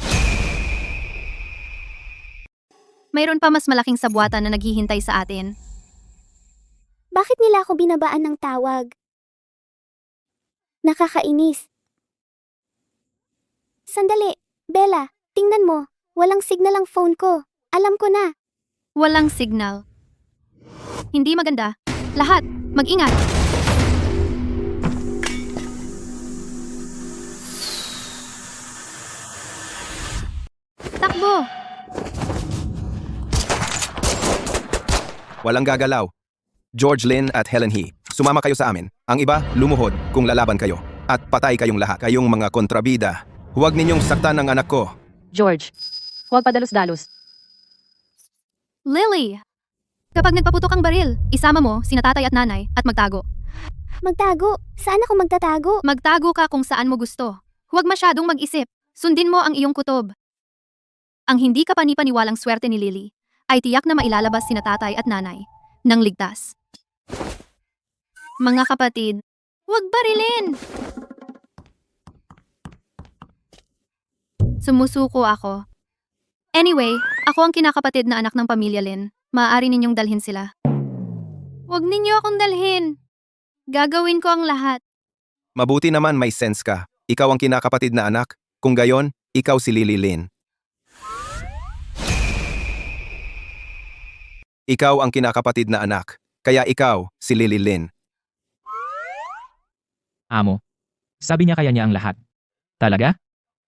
Mayroon pa mas malaking sabwatan na naghihintay sa atin. Bakit nila ako binabaan ng tawag? Nakakainis. Sandali, Bella, tingnan mo. Walang signal ang phone ko. Alam ko na. Walang signal. Hindi maganda. Lahat, mag-ingat. Takbo! Walang gagalaw. George Lin at Helen He, sumama kayo sa amin. Ang iba, lumuhod kung lalaban kayo. At patay kayong lahat, kayong mga kontrabida. Huwag ninyong saktan ang anak ko. George, huwag padalos-dalos. Lily! Kapag nagpaputok ang baril, isama mo sina tatay at nanay at magtago. Magtago? Saan ako magtatago? Magtago ka kung saan mo gusto. Huwag masyadong mag-isip. Sundin mo ang iyong kutob. Ang hindi kapanipaniwalang swerte ni Lily ay tiyak na mailalabas sina tatay at nanay ng ligtas. Mga kapatid, huwag barilin! Sumusuko ako. Anyway, ako ang kinakapatid na anak ng pamilya Lin. Maaari ninyong dalhin sila. Huwag ninyo akong dalhin. Gagawin ko ang lahat. Mabuti naman may sense ka. Ikaw ang kinakapatid na anak. Kung gayon, ikaw si Lily Lin. Ikaw ang kinakapatid na anak. Kaya ikaw, si Lily Lin. Amo. Sabi niya kaya niya ang lahat. Talaga?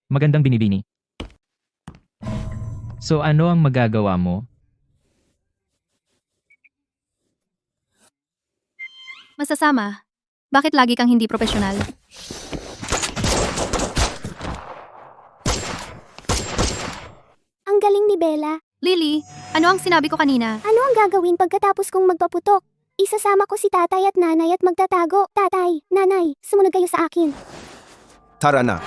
Magandang binibini. So ano ang magagawa mo? Masasama. Bakit lagi kang hindi profesional? Ang galing ni Bella. Lily, ano ang sinabi ko kanina? Ano ang gagawin pagkatapos kong magpaputok? Isasama ko si tatay at nanay at magtatago. Tatay, nanay, sumunod kayo sa akin. Tara na.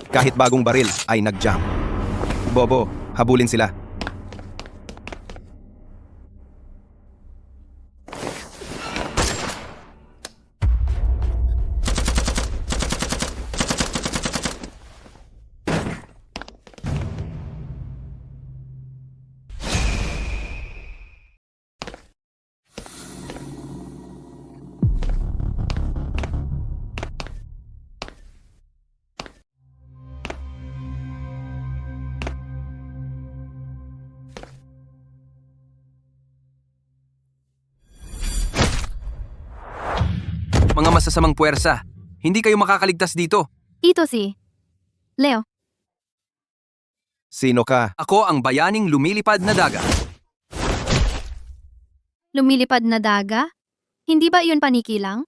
Kahit bagong baril ay nag-jam. Bobo, habulin sila. Mga masasamang puwersa, hindi kayo makakaligtas dito. Ito si Leo. Sino ka? Ako ang bayaning lumilipad na daga. Lumilipad na daga? Hindi ba iyon paniki lang?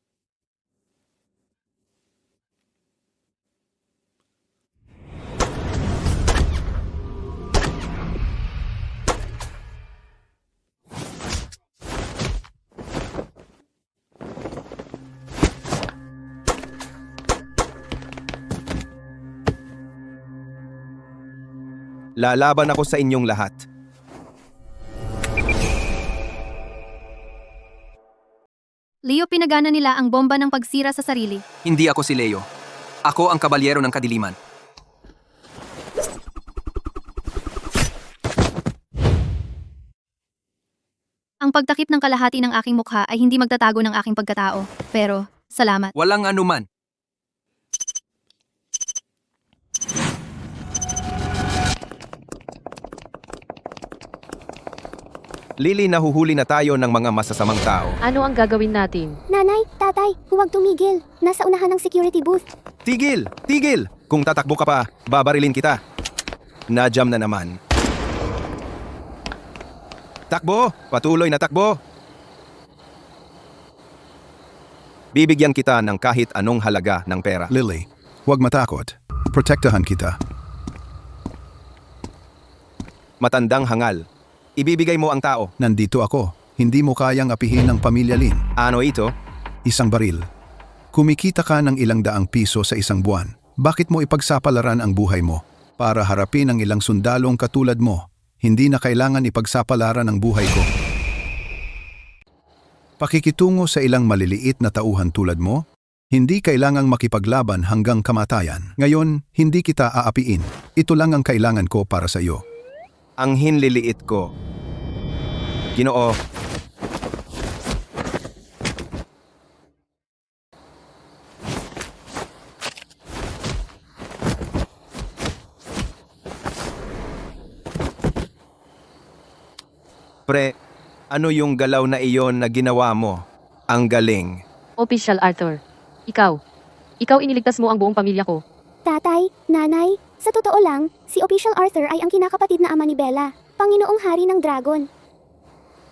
Lalaban ako sa inyong lahat. Leo, pinagana nila ang bomba ng pagsira sa sarili. Hindi ako si Leo. Ako ang kabalyero ng kadiliman. Ang pagtakip ng kalahati ng aking mukha ay hindi magtatago ng aking pagkatao. Pero, salamat. Walang anuman. Lily, nahuhuli na tayo ng mga masasamang tao. Ano ang gagawin natin? Nanay, tatay, huwag tumigil. Nasa unahan ng security booth. Tigil! Tigil! Kung tatakbo ka pa, babarilin kita. Najam na naman. Takbo! Patuloy na takbo! Bibigyan kita ng kahit anong halaga ng pera. Lily, huwag matakot. Protektahan kita. Matandang hangal. Ibibigay mo ang tao. Nandito ako. Hindi mo kayang apihin ng pamilya Lin. Ano ito? Isang baril. Kumikita ka ng ilang daang piso sa isang buwan. Bakit mo ipagsapalaran ang buhay mo? Para harapin ang ilang sundalong katulad mo. Hindi na kailangan ipagsapalaran ang buhay ko. Pakikitungo sa ilang maliliit na tauhan tulad mo, hindi kailangang makipaglaban hanggang kamatayan. Ngayon, hindi kita aapiin. Ito lang ang kailangan ko para sa iyo. Ang hinliliit ko. Ginoo. Pre, ano yung galaw na iyon na ginawa mo? Ang galing. Official Arthur. Ikaw iniligtas mo ang buong pamilya ko. Tatay, nanay, sa totoo lang, si Official Arthur ay ang kinakapatid na ama ni Bella, Panginoong Hari ng Dragon.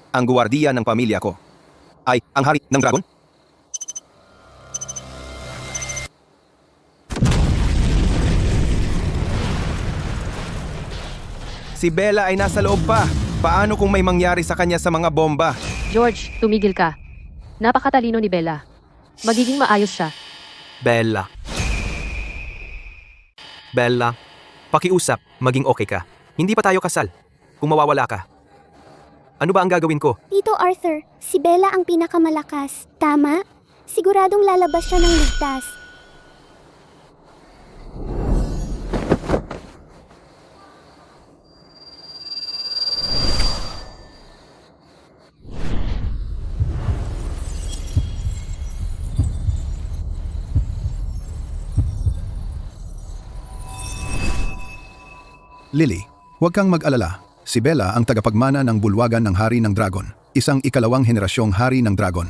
Ang guwardiya ng pamilya ko. Ay, ang hari ng dragon? Si Bella ay nasa loob pa. Paano kung may mangyari sa kanya sa mga bomba? George, tumigil ka. Napakatalino ni Bella. Magiging maayos siya. Bella. Bella, pakiusap, maging okay ka. Hindi pa tayo kasal. Kung mawawala ka. Ano ba ang gagawin ko? Tito Arthur, si Bella ang pinakamalakas. Tama? Siguradong lalabas siya ng ligtas. Lily, huwag kang mag-alala. Si Bella ang tagapagmana ng bulwagan ng Hari ng Dragon, isang ikalawang henerasyong Hari ng Dragon.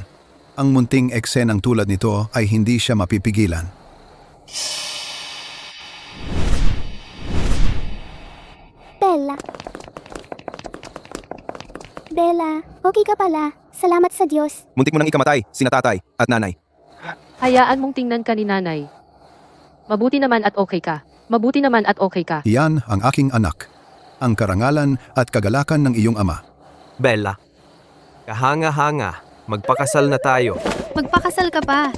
Ang munting eksenang tulad nito ay hindi siya mapipigilan. Bella. Bella, okay ka pala. Salamat sa Diyos. Muntik mo nang ikamatay, sina tatay at nanay. Hayaan mong tingnan ka ni nanay. Mabuti naman at okay ka. Mabuti naman at okay ka. Iyan ang aking anak. ang karangalan at kagalakan ng iyong ama. Bella, kahanga-hanga, magpakasal na tayo. Magpakasal ka pa.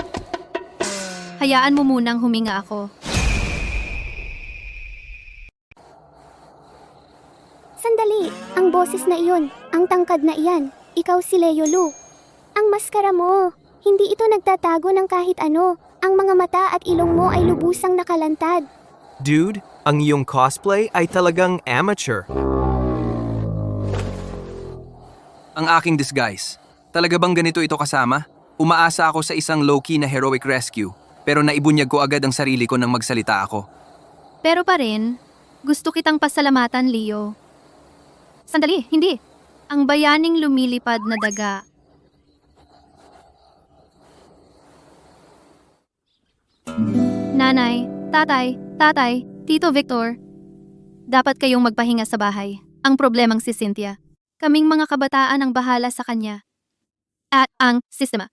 Hayaan mo munang huminga ako. Sandali, ang boses na iyon, ang tangkad na iyan, ikaw si Leo Lu. Ang maskara mo, hindi ito nagtatago ng kahit ano. Ang mga mata at ilong mo ay lubusang nakalantad. Dude, ang iyong cosplay ay talagang amateur. Ang aking disguise. Talaga bang ganito ito kasama? Umaasa ako sa isang low-key na heroic rescue, pero naibunyag ko agad ang sarili ko nang magsalita ako. Pero pa rin, gusto kitang pasalamatan, Leo. Sandali, hindi. Ang bayaning lumilipad na daga. Nanay, tatay, Tito Victor. Dapat kayong magpahinga sa bahay. Ang problemang si Cynthia. Kaming mga kabataan ang bahala sa kanya. At ang sistema.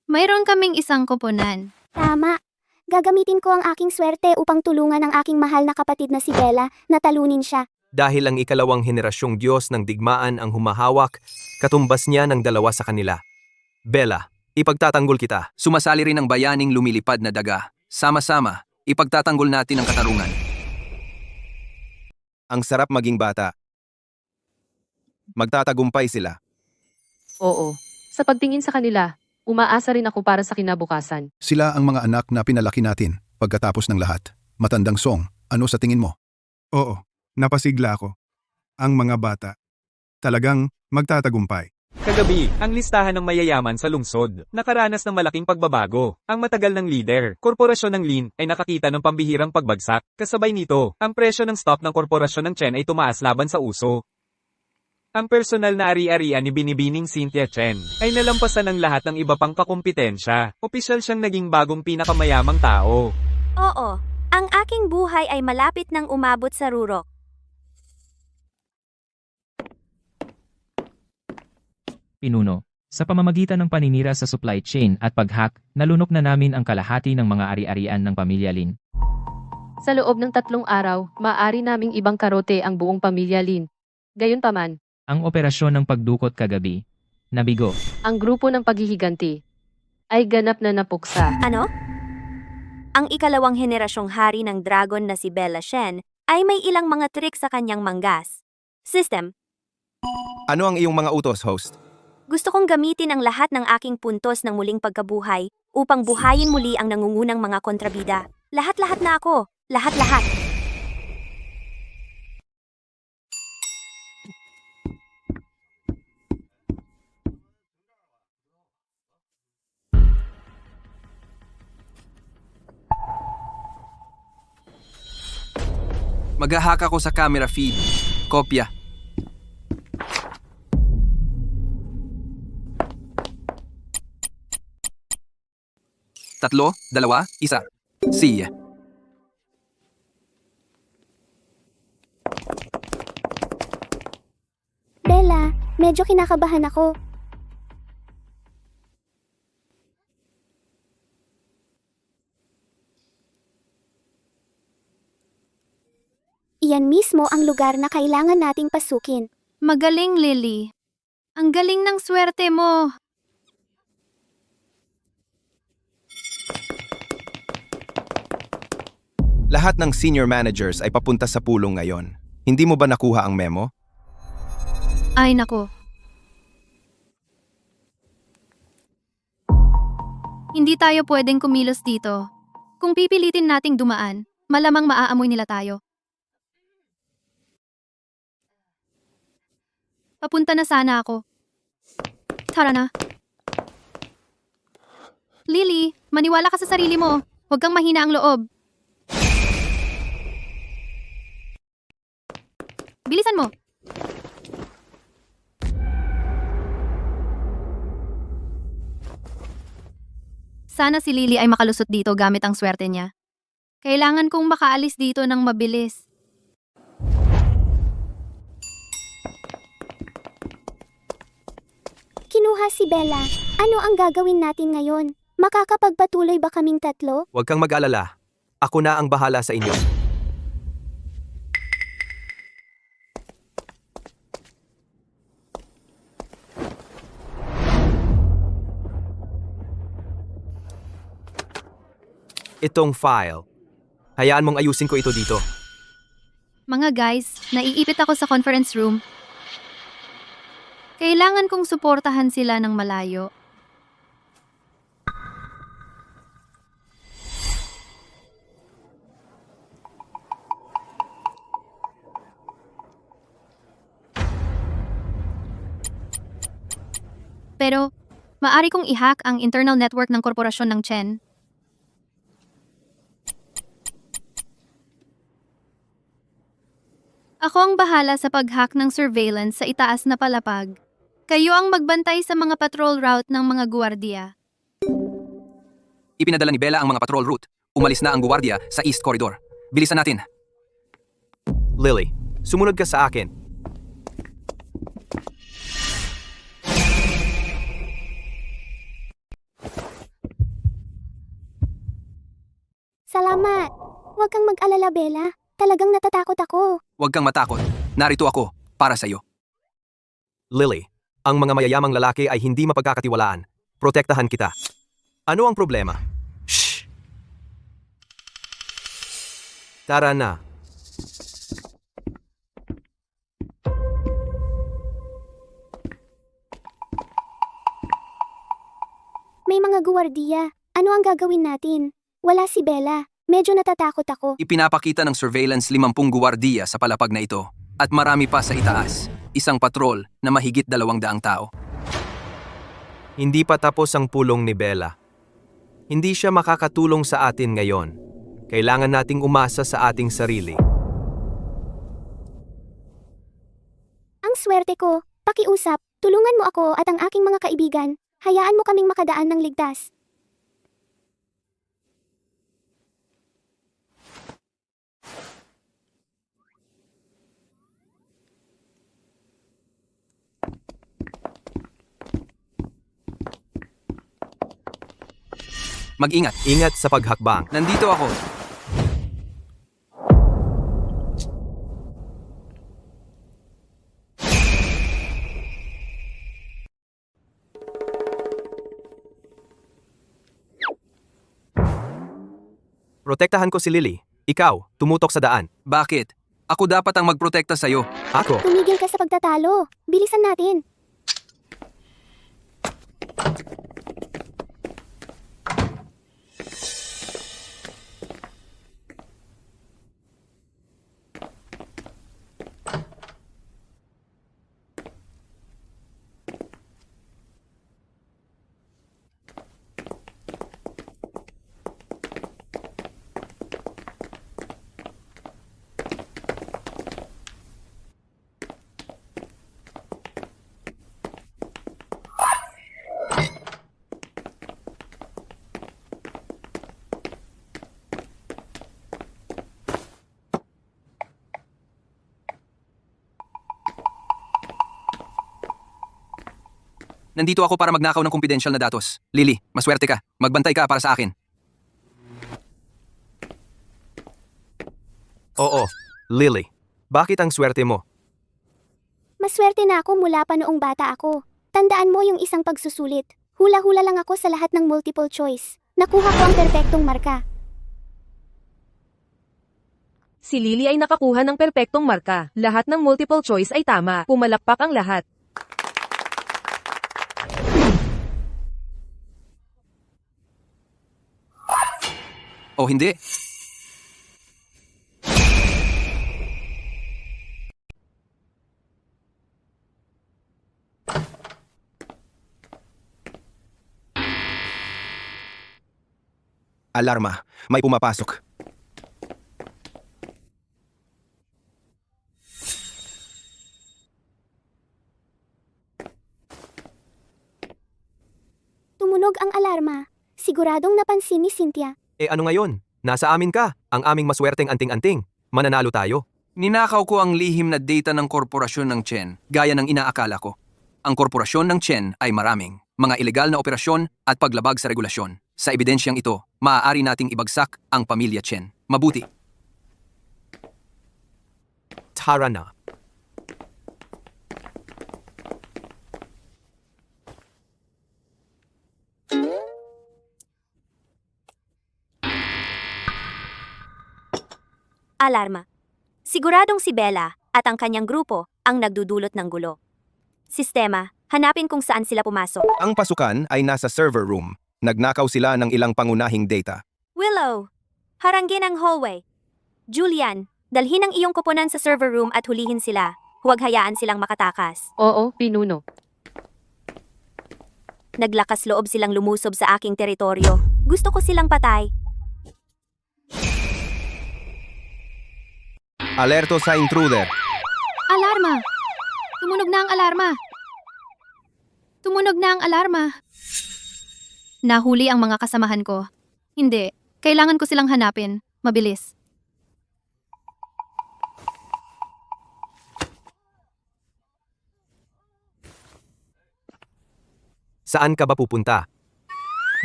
Mayroon kaming isang koponan. Tama. Gagamitin ko ang aking swerte upang tulungan ang aking mahal na kapatid na si Bella na talunin siya. Dahil ang ikalawang henerasyong Diyos ng digmaan ang humahawak, katumbas niya ng dalawa sa kanila. Bella, ipagtatanggol kita. Sumasali rin ang bayaning lumilipad na daga. Sama-sama, ipagtatanggol natin ang katarungan. Ang sarap maging bata. Magtatagumpay sila. Oo. Sa pagtingin sa kanila, umaasa rin ako para sa kinabukasan. Sila ang mga anak na pinalaki natin pagkatapos ng lahat. Matandang Song, ano sa tingin mo? Oo, napasigla ako. Ang mga bata. Talagang magtatagumpay. Kagabi, ang listahan ng mayayaman sa lungsod, nakaranas ng malaking pagbabago. Ang matagal ng leader, korporasyon ng Lin, ay nakakita ng pambihirang pagbagsak. Kasabay nito, ang presyo ng stock ng korporasyon ng Chen ay tumaas laban sa uso. Ang personal na ari-arian ni Binibining Cynthia Chen ay nalampasan ng lahat ng iba pang kakumpetensya. Opisyal siyang naging bagong pinakamayamang tao. Oo, ang aking buhay ay malapit nang umabot sa rurok. Pinuno, sa pamamagitan ng paninira sa supply chain at pag-hack, nalunok na namin ang kalahati ng mga ari-arian ng pamilya Lin. Sa loob ng 3 araw, maaari naming ibang karote ang buong pamilya Lin. Gayunpaman, Ang operasyon ng pagdukot kagabi, nabigo. ang grupo ng paghihiganti ay ganap na napuksa. Ano? Ang ikalawang henerasyong hari ng dragon na si Bella Shen ay may ilang mga trik sa kanyang manggas. System, Ano ang iyong mga utos, host? gusto kong gamitin ang lahat ng aking puntos ng muling pagkabuhay upang buhayin muli ang nangungunang mga kontrabida. Lahat-lahat na ako. Lahat-lahat. Mag-hack ako sa camera feed. Kopya. Tatlo, dalawa, isa. See ya. Bella, medyo kinakabahan ako. Iyan mismo ang lugar na kailangan nating pasukin. Magaling, Lily. Ang galing ng swerte mo. Lahat ng senior managers ay papunta sa pulong ngayon. Hindi mo ba nakuha ang memo? Ay nako. Hindi tayo pwedeng kumilos dito. Kung pipilitin nating dumaan, malamang maaamoy nila tayo. Papunta na sana ako. Tara na. Lily, maniwala ka sa sarili mo. Huwag kang mahina ang loob. Bilisan mo. Sana si Lily ay makalusot dito gamit ang swerte niya. Kailangan kong makaalis dito ng mabilis. Kinuha si Bella. Ano ang gagawin natin ngayon? Makakapagpatuloy ba kaming tatlo? Huwag kang mag-alala. Ako na ang bahala sa inyo. Itong file. Hayaan mong ayusin ko ito dito. Mga guys, naiipit ako sa conference room. Kailangan kong suportahan sila ng malayo. Pero, maari kong i-hack ang internal network ng korporasyon ng Chen. Ako ang bahala sa pag-hack ng surveillance sa itaas na palapag. Kayo ang magbantay sa mga patrol route ng mga guwardiya. Ipinadala ni Bella ang mga patrol route. Umalis na ang guwardiya sa East Corridor. Bilisan natin. Lily, sumunod ka sa akin. Salamat. Huwag kang mag-alala, Bella. Talagang natatakot ako. Huwag kang matakot. Narito ako para sa iyo. Lily, ang mga mayayamang lalaki ay hindi mapagkakatiwalaan. Protektahan kita. Ano ang problema? Shh! Tara na. May mga guwardiya. Ano ang gagawin natin? Wala si Bella. Medyo natatakot ako. Ipinapakita ng surveillance 50 guwardiya sa palapag na ito. At marami pa sa itaas. Isang patrol na mahigit 200 tao. Hindi pa tapos ang pulong ni Bella. Hindi siya makakatulong sa atin ngayon. Kailangan nating umasa sa ating sarili. Ang swerte ko. Pakiusap. Tulungan mo ako at ang aking mga kaibigan. Hayaan mo kaming makadaan ng ligtas. Mag-ingat. Ingat sa paghakbang. Nandito ako. Protektahan ko si Lily. Ikaw, tumutok sa daan. Bakit? Ako dapat ang magprotekta sa'yo. Ako. Tumigil ka sa pagtatalo. Bilisan natin. Nandito ako para magnakaw ng confidential na datos. Lily, maswerte ka. Magbantay ka para sa akin. Oo, Lily. Bakit ang swerte mo? Maswerte na ako mula pa noong bata ako. Tandaan mo yung isang pagsusulit. Hula-hula lang ako sa lahat ng multiple choice. Nakuha ko ang perpektong marka. Si Lily ay nakakuha ng perpektong marka. Lahat ng multiple choice ay tama. Pumalakpak ang lahat. O hindi? Alarma. May pumapasok. Tumunog ang alarma. Siguradong napansin ni Cynthia. Ano ngayon? Nasa amin ka. Ang aming maswerteng anting-anting. Mananalo tayo. Ninakaw ko ang lihim na data ng korporasyon ng Chen, gaya ng inaakala ko. Ang korporasyon ng Chen ay maraming mga ilegal na operasyon at paglabag sa regulasyon. Sa ebidensyang ito, maaari nating ibagsak ang pamilya Chen. Mabuti. Tara na. Alarma. Siguradong si Bella at ang kanyang grupo ang nagdudulot ng gulo. Sistema, hanapin kung saan sila pumasok. Ang pasukan ay nasa server room. Nagnakaw sila ng ilang pangunahing data. Willow, harangin ang hallway. Julian, dalhin ang iyong koponan sa server room at hulihin sila. Huwag hayaan silang makatakas. Oo, pinuno. Naglakas loob silang lumusob sa aking teritoryo. Gusto ko silang patay. Alerto sa intruder. Alarma! Tumunog na ang alarma! Tumunog na ang alarma! Nahuli ang mga kasamahan ko. Hindi. Kailangan ko silang hanapin. Mabilis. Saan ka ba pupunta?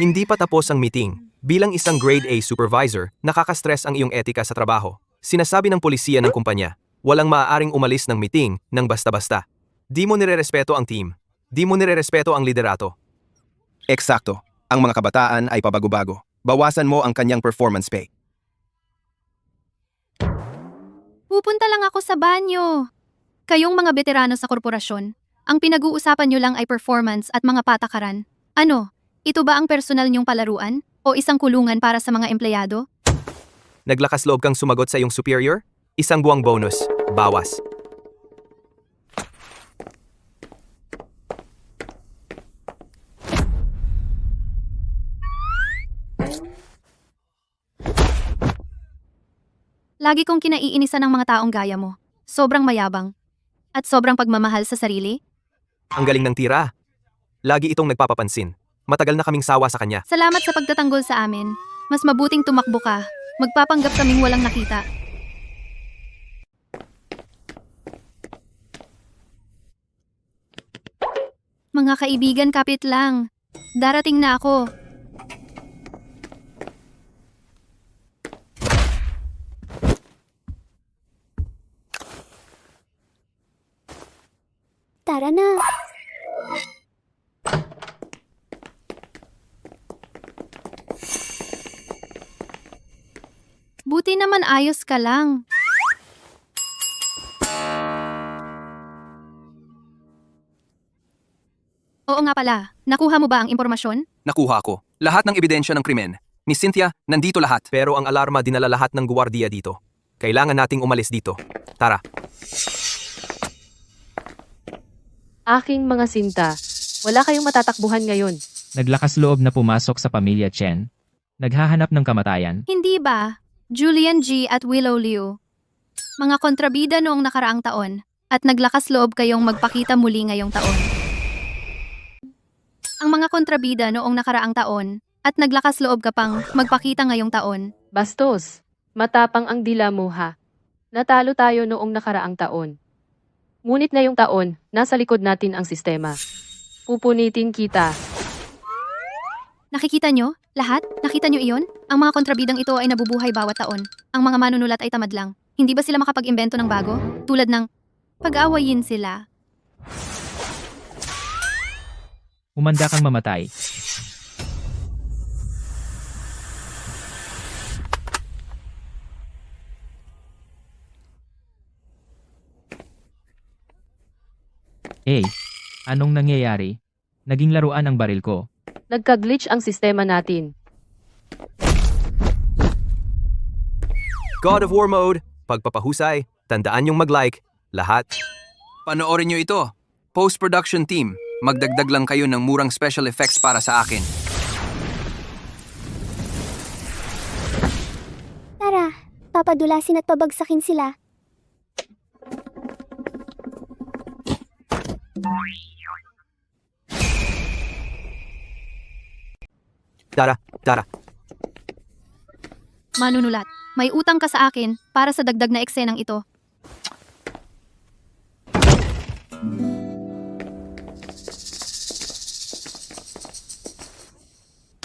Hindi pa tapos ang meeting. Bilang isang grade A supervisor, nakaka-stress ang iyong etika sa trabaho. Sinasabi ng polisiya ng kumpanya, walang maaaring umalis ng meeting ng basta-basta. Di mo nirerespeto ang team. Di mo nirerespeto ang liderato. Eksakto. Ang mga kabataan ay pabago-bago. Bawasan mo ang kanyang performance pay. Pupunta lang ako sa banyo. Kayong mga veterano sa korporasyon, ang pinag-uusapan nyo lang ay performance at mga patakaran. Ano? Ito ba ang personal nyong palaruan? O isang kulungan para sa mga empleyado? Naglakas loob kang sumagot sa iyong superior? Isang buwang bonus. Bawas. Lagi kong kinaiinisan ng mga taong gaya mo. Sobrang mayabang. At sobrang pagmamahal sa sarili. Ang galing ng tira. Lagi itong nagpapapansin. Matagal na kaming sawa sa kanya. Salamat sa pagtatanggol sa amin. Mas mabuting tumakbo ka. Magpapanggap kaming walang nakita. Mga kaibigan, kapit lang. Darating na ako. Tara na. Buti naman ayos ka lang. Oo nga pala, nakuha mo ba ang impormasyon? Nakuha ko. Lahat ng ebidensya ng krimen. Miss Cynthia, nandito lahat. Pero ang alarma dinala lahat ng guwardiya dito. Kailangan nating umalis dito. Tara. Aking mga sinta, wala kayong matatakbuhan ngayon. Naglakas loob na pumasok sa pamilya Chen. Naghahanap ng kamatayan. Hindi ba? Julian G. at Willow Liu. Mga kontrabida noong nakaraang taon at naglakas loob kayong magpakita muli ngayong taon. Ang mga kontrabida noong nakaraang taon at naglakas loob ka pang magpakita ngayong taon. Bastos, matapang ang dila mo ha. Natalo tayo noong nakaraang taon. Ngunit ngayong taon, nasa likod natin ang sistema. Pupunitin kita. Nakikita nyo? Lahat? Nakita nyo iyon? Ang mga kontrabidang ito ay nabubuhay bawat taon. Ang mga manunulat ay tamad lang. Hindi ba sila makapag-imbento ng bago? Tulad ng pag-awayin sila. Umanda kang mamatay. Anong nangyayari? Naging laruan ang baril ko. Nagka-glitch ang sistema natin. God of War mode. Pagpapahusay. Tandaan yung mag-like. Lahat. Panoorin nyo ito. Post-production team, magdagdag lang kayo ng murang special effects para sa akin. Tara, papadulasin at pabagsakin sila. Tara, tara. Manunulat, may utang ka sa akin para sa dagdag na eksenang ito.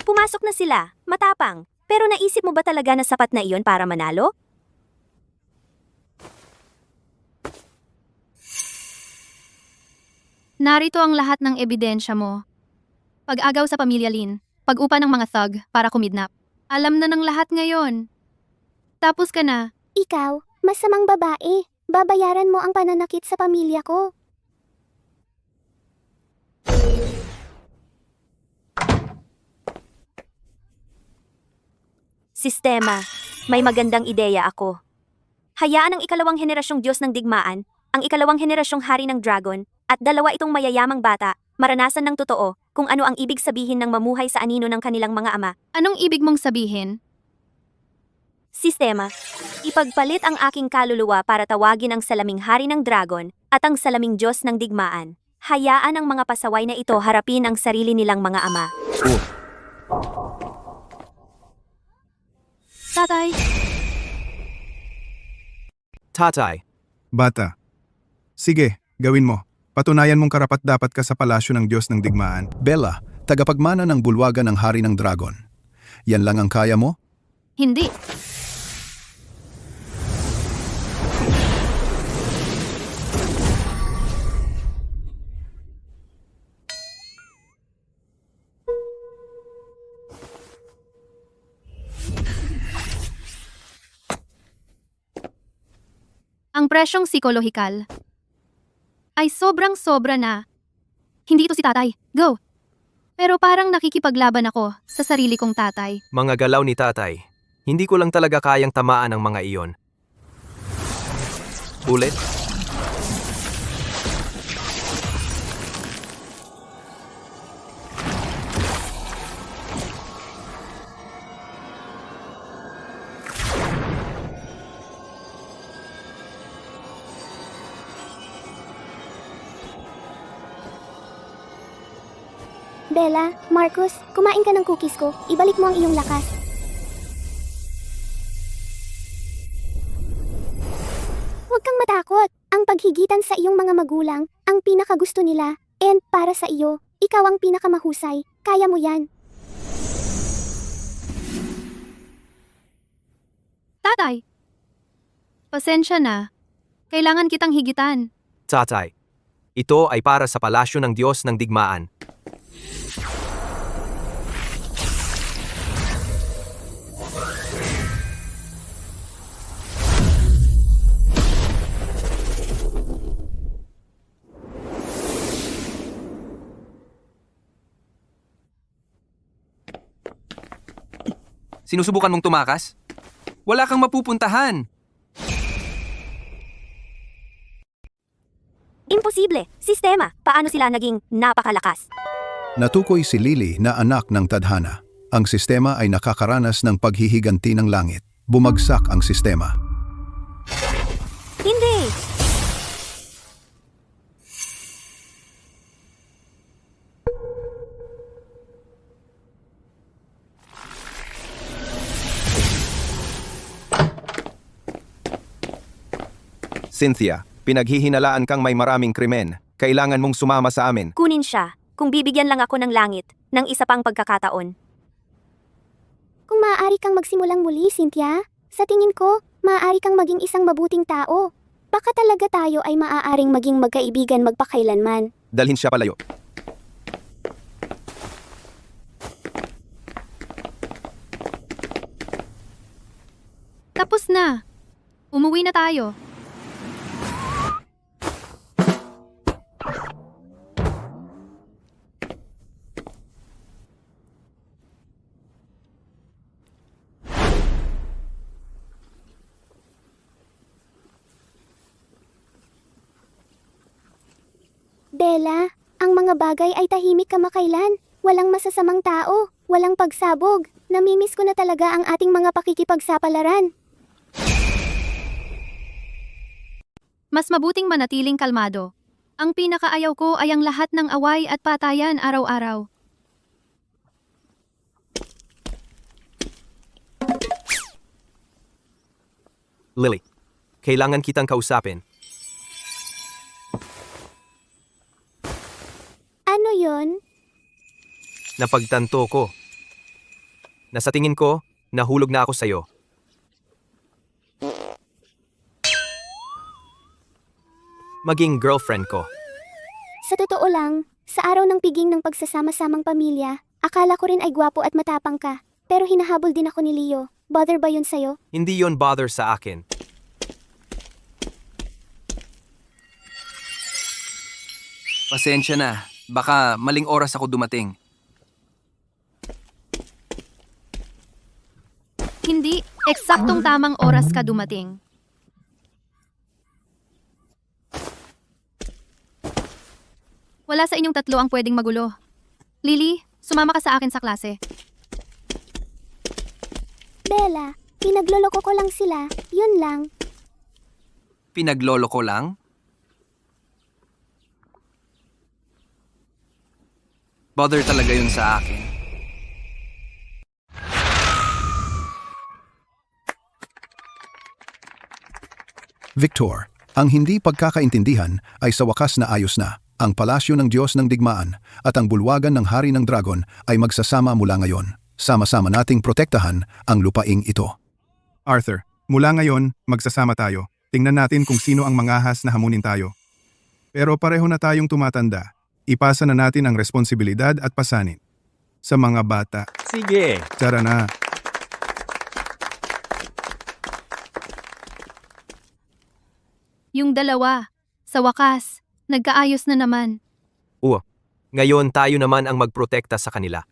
Pumasok na sila, matapang. Pero naisip mo ba talaga na sapat na iyon para manalo? Narito ang lahat ng ebidensya mo. Pag-agaw sa pamilya Lin, pag-upa ng mga thug para kumidnap. Alam na ng lahat ngayon. Tapos ka na. Ikaw, Masamang babae, babayaran mo ang pananakit sa pamilya ko. Sistema, may magandang ideya ako. Hayaan ang ikalawang henerasyong Diyos ng digmaan, ang ikalawang henerasyong hari ng dragon, at dalawa itong mayayamang bata, maranasan ng totoo kung ano ang ibig sabihin ng mamuhay sa anino ng kanilang mga ama. Anong ibig mong sabihin? Sistema, ipagpalit ang aking kaluluwa para tawagin ang salaming hari ng dragon at ang salaming Diyos ng digmaan. Hayaan ang mga pasaway na ito harapin ang sarili nilang mga ama. Tatay, Tatay, Bata. Sige, gawin mo. Patunayan mong karapat-dapat ka sa palasyo ng Diyos ng digmaan. Bella, tagapagmana ng bulwagan ng hari ng dragon. Yan lang ang kaya mo? hindi. Ang presyong psikolohikal ay sobrang-sobra na. Hindi ito si tatay. Go! Pero parang nakikipaglaban ako sa sarili kong tatay. mga galaw ni tatay. Hindi ko lang talaga kayang tamaan ang mga iyon. Ulit? Bella, Marcus, kumain ka ng cookies ko. Ibalik mo ang iyong lakas. Huwag kang matakot. Ang paghigitan sa iyong mga magulang, ang pinakagusto nila. And para sa iyo, ikaw ang pinakamahusay. Kaya mo yan. Tatay! Pasensya na. Kailangan kitang higitan. Tatay, ito ay para sa palasyo ng Diyos ng digmaan. Sinusubukan mong tumakas? Wala kang mapupuntahan. Imposible! Sistema, paano sila naging napakalakas? Natukoy si Lily na anak ng tadhana. Ang sistema ay nakakaranas ng paghihiganti ng langit. Bumagsak ang sistema. Hindi! Cynthia, pinaghihinalaan kang may maraming krimen. Kailangan mong sumama sa amin. Kunin siya, kung bibigyan lang ako ng langit, ng isa pang pagkakataon. Kung maaari kang magsimulang muli, Cynthia, sa tingin ko, maaari kang maging isang mabuting tao. Baka talaga tayo ay maaaring maging magkaibigan magpakailanman. Dalhin siya palayo. Tapos na. Umuwi na tayo. Bella, ang mga bagay ay tahimik kamakailan. Walang masasamang tao, walang pagsabog. Namimiss ko na talaga ang ating mga pakikipagsapalaran. Mas mabuting manatiling kalmado. Ang pinakaayaw ko ay ang lahat ng away at patayan araw-araw. Lily, kailangan kitang kausapin. Ano yon? Napagtanto ko. Na sa tingin ko, nahulog na ako sa'yo. Maging girlfriend ko. Sa totoo lang, sa araw ng piging ng pagsasama-samang pamilya, akala ko rin ay gwapo at matapang ka. Pero hinahabol din ako ni Leo. Bother ba yun sa'yo? Hindi yon bother sa akin. Pasensya na. Baka maling oras ako dumating. Hindi, eksaktong tamang oras ka dumating. Wala sa inyong tatlo ang pwedeng magulo. Lily, sumama ka sa akin sa klase. Bella, pinagloloko ko lang sila. Yun lang. Pinaglolo ko lang? Bother talaga yun sa akin. Victor, ang hindi pagkakaintindihan ay sa wakas na ayos na. Ang palasyo ng Diyos ng Digmaan at ang bulwagan ng Hari ng Dragon ay magsasama mula ngayon. Sama-sama nating protektahan ang lupaing ito. Arthur, mula ngayon, magsasama tayo. Tingnan natin kung sino ang mangahas na hamunin tayo. Pero pareho na tayong tumatanda. Ipasa na natin ang responsibilidad at pasanin. Sa mga bata. Sige. Tara na. Yung dalawa, sa wakas, nagkaayos na naman. Ngayon tayo naman ang magprotekta sa kanila.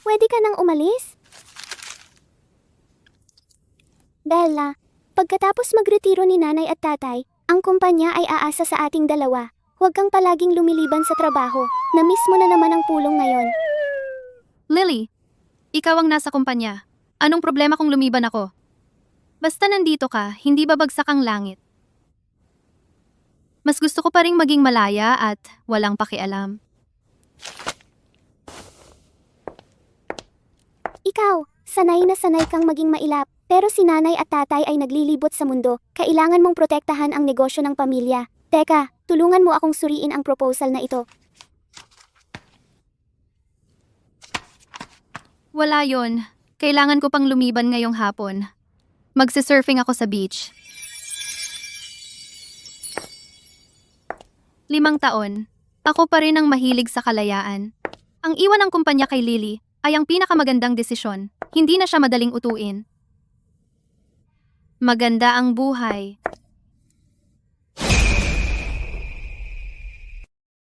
Pwede ka nang umalis? Bella, pagkatapos magretiro ni nanay at tatay, ang kumpanya ay aasa sa ating dalawa. Huwag kang palaging lumiliban sa trabaho. Na-miss mo na naman ang pulong ngayon. Lily, ikaw ang nasa kumpanya. Anong problema kung lumiban ako? Basta nandito ka, hindi babagsak ang langit. Mas gusto ko pa ring maging malaya at walang pakialam. Ikaw, sanay na sanay kang maging mailap. Pero si nanay at tatay ay naglilibot sa mundo. Kailangan mong protektahan ang negosyo ng pamilya. Teka, tulungan mo akong suriin ang proposal na ito. Wala yon. Kailangan ko pang lumiban ngayong hapon. Magsisurfing ako sa beach. 5 taon. Ako pa rin ang mahilig sa kalayaan. Ang iwan ng kumpanya kay Lily ay ang pinakamagandang desisyon. Hindi na siya madaling utuin. Maganda ang buhay.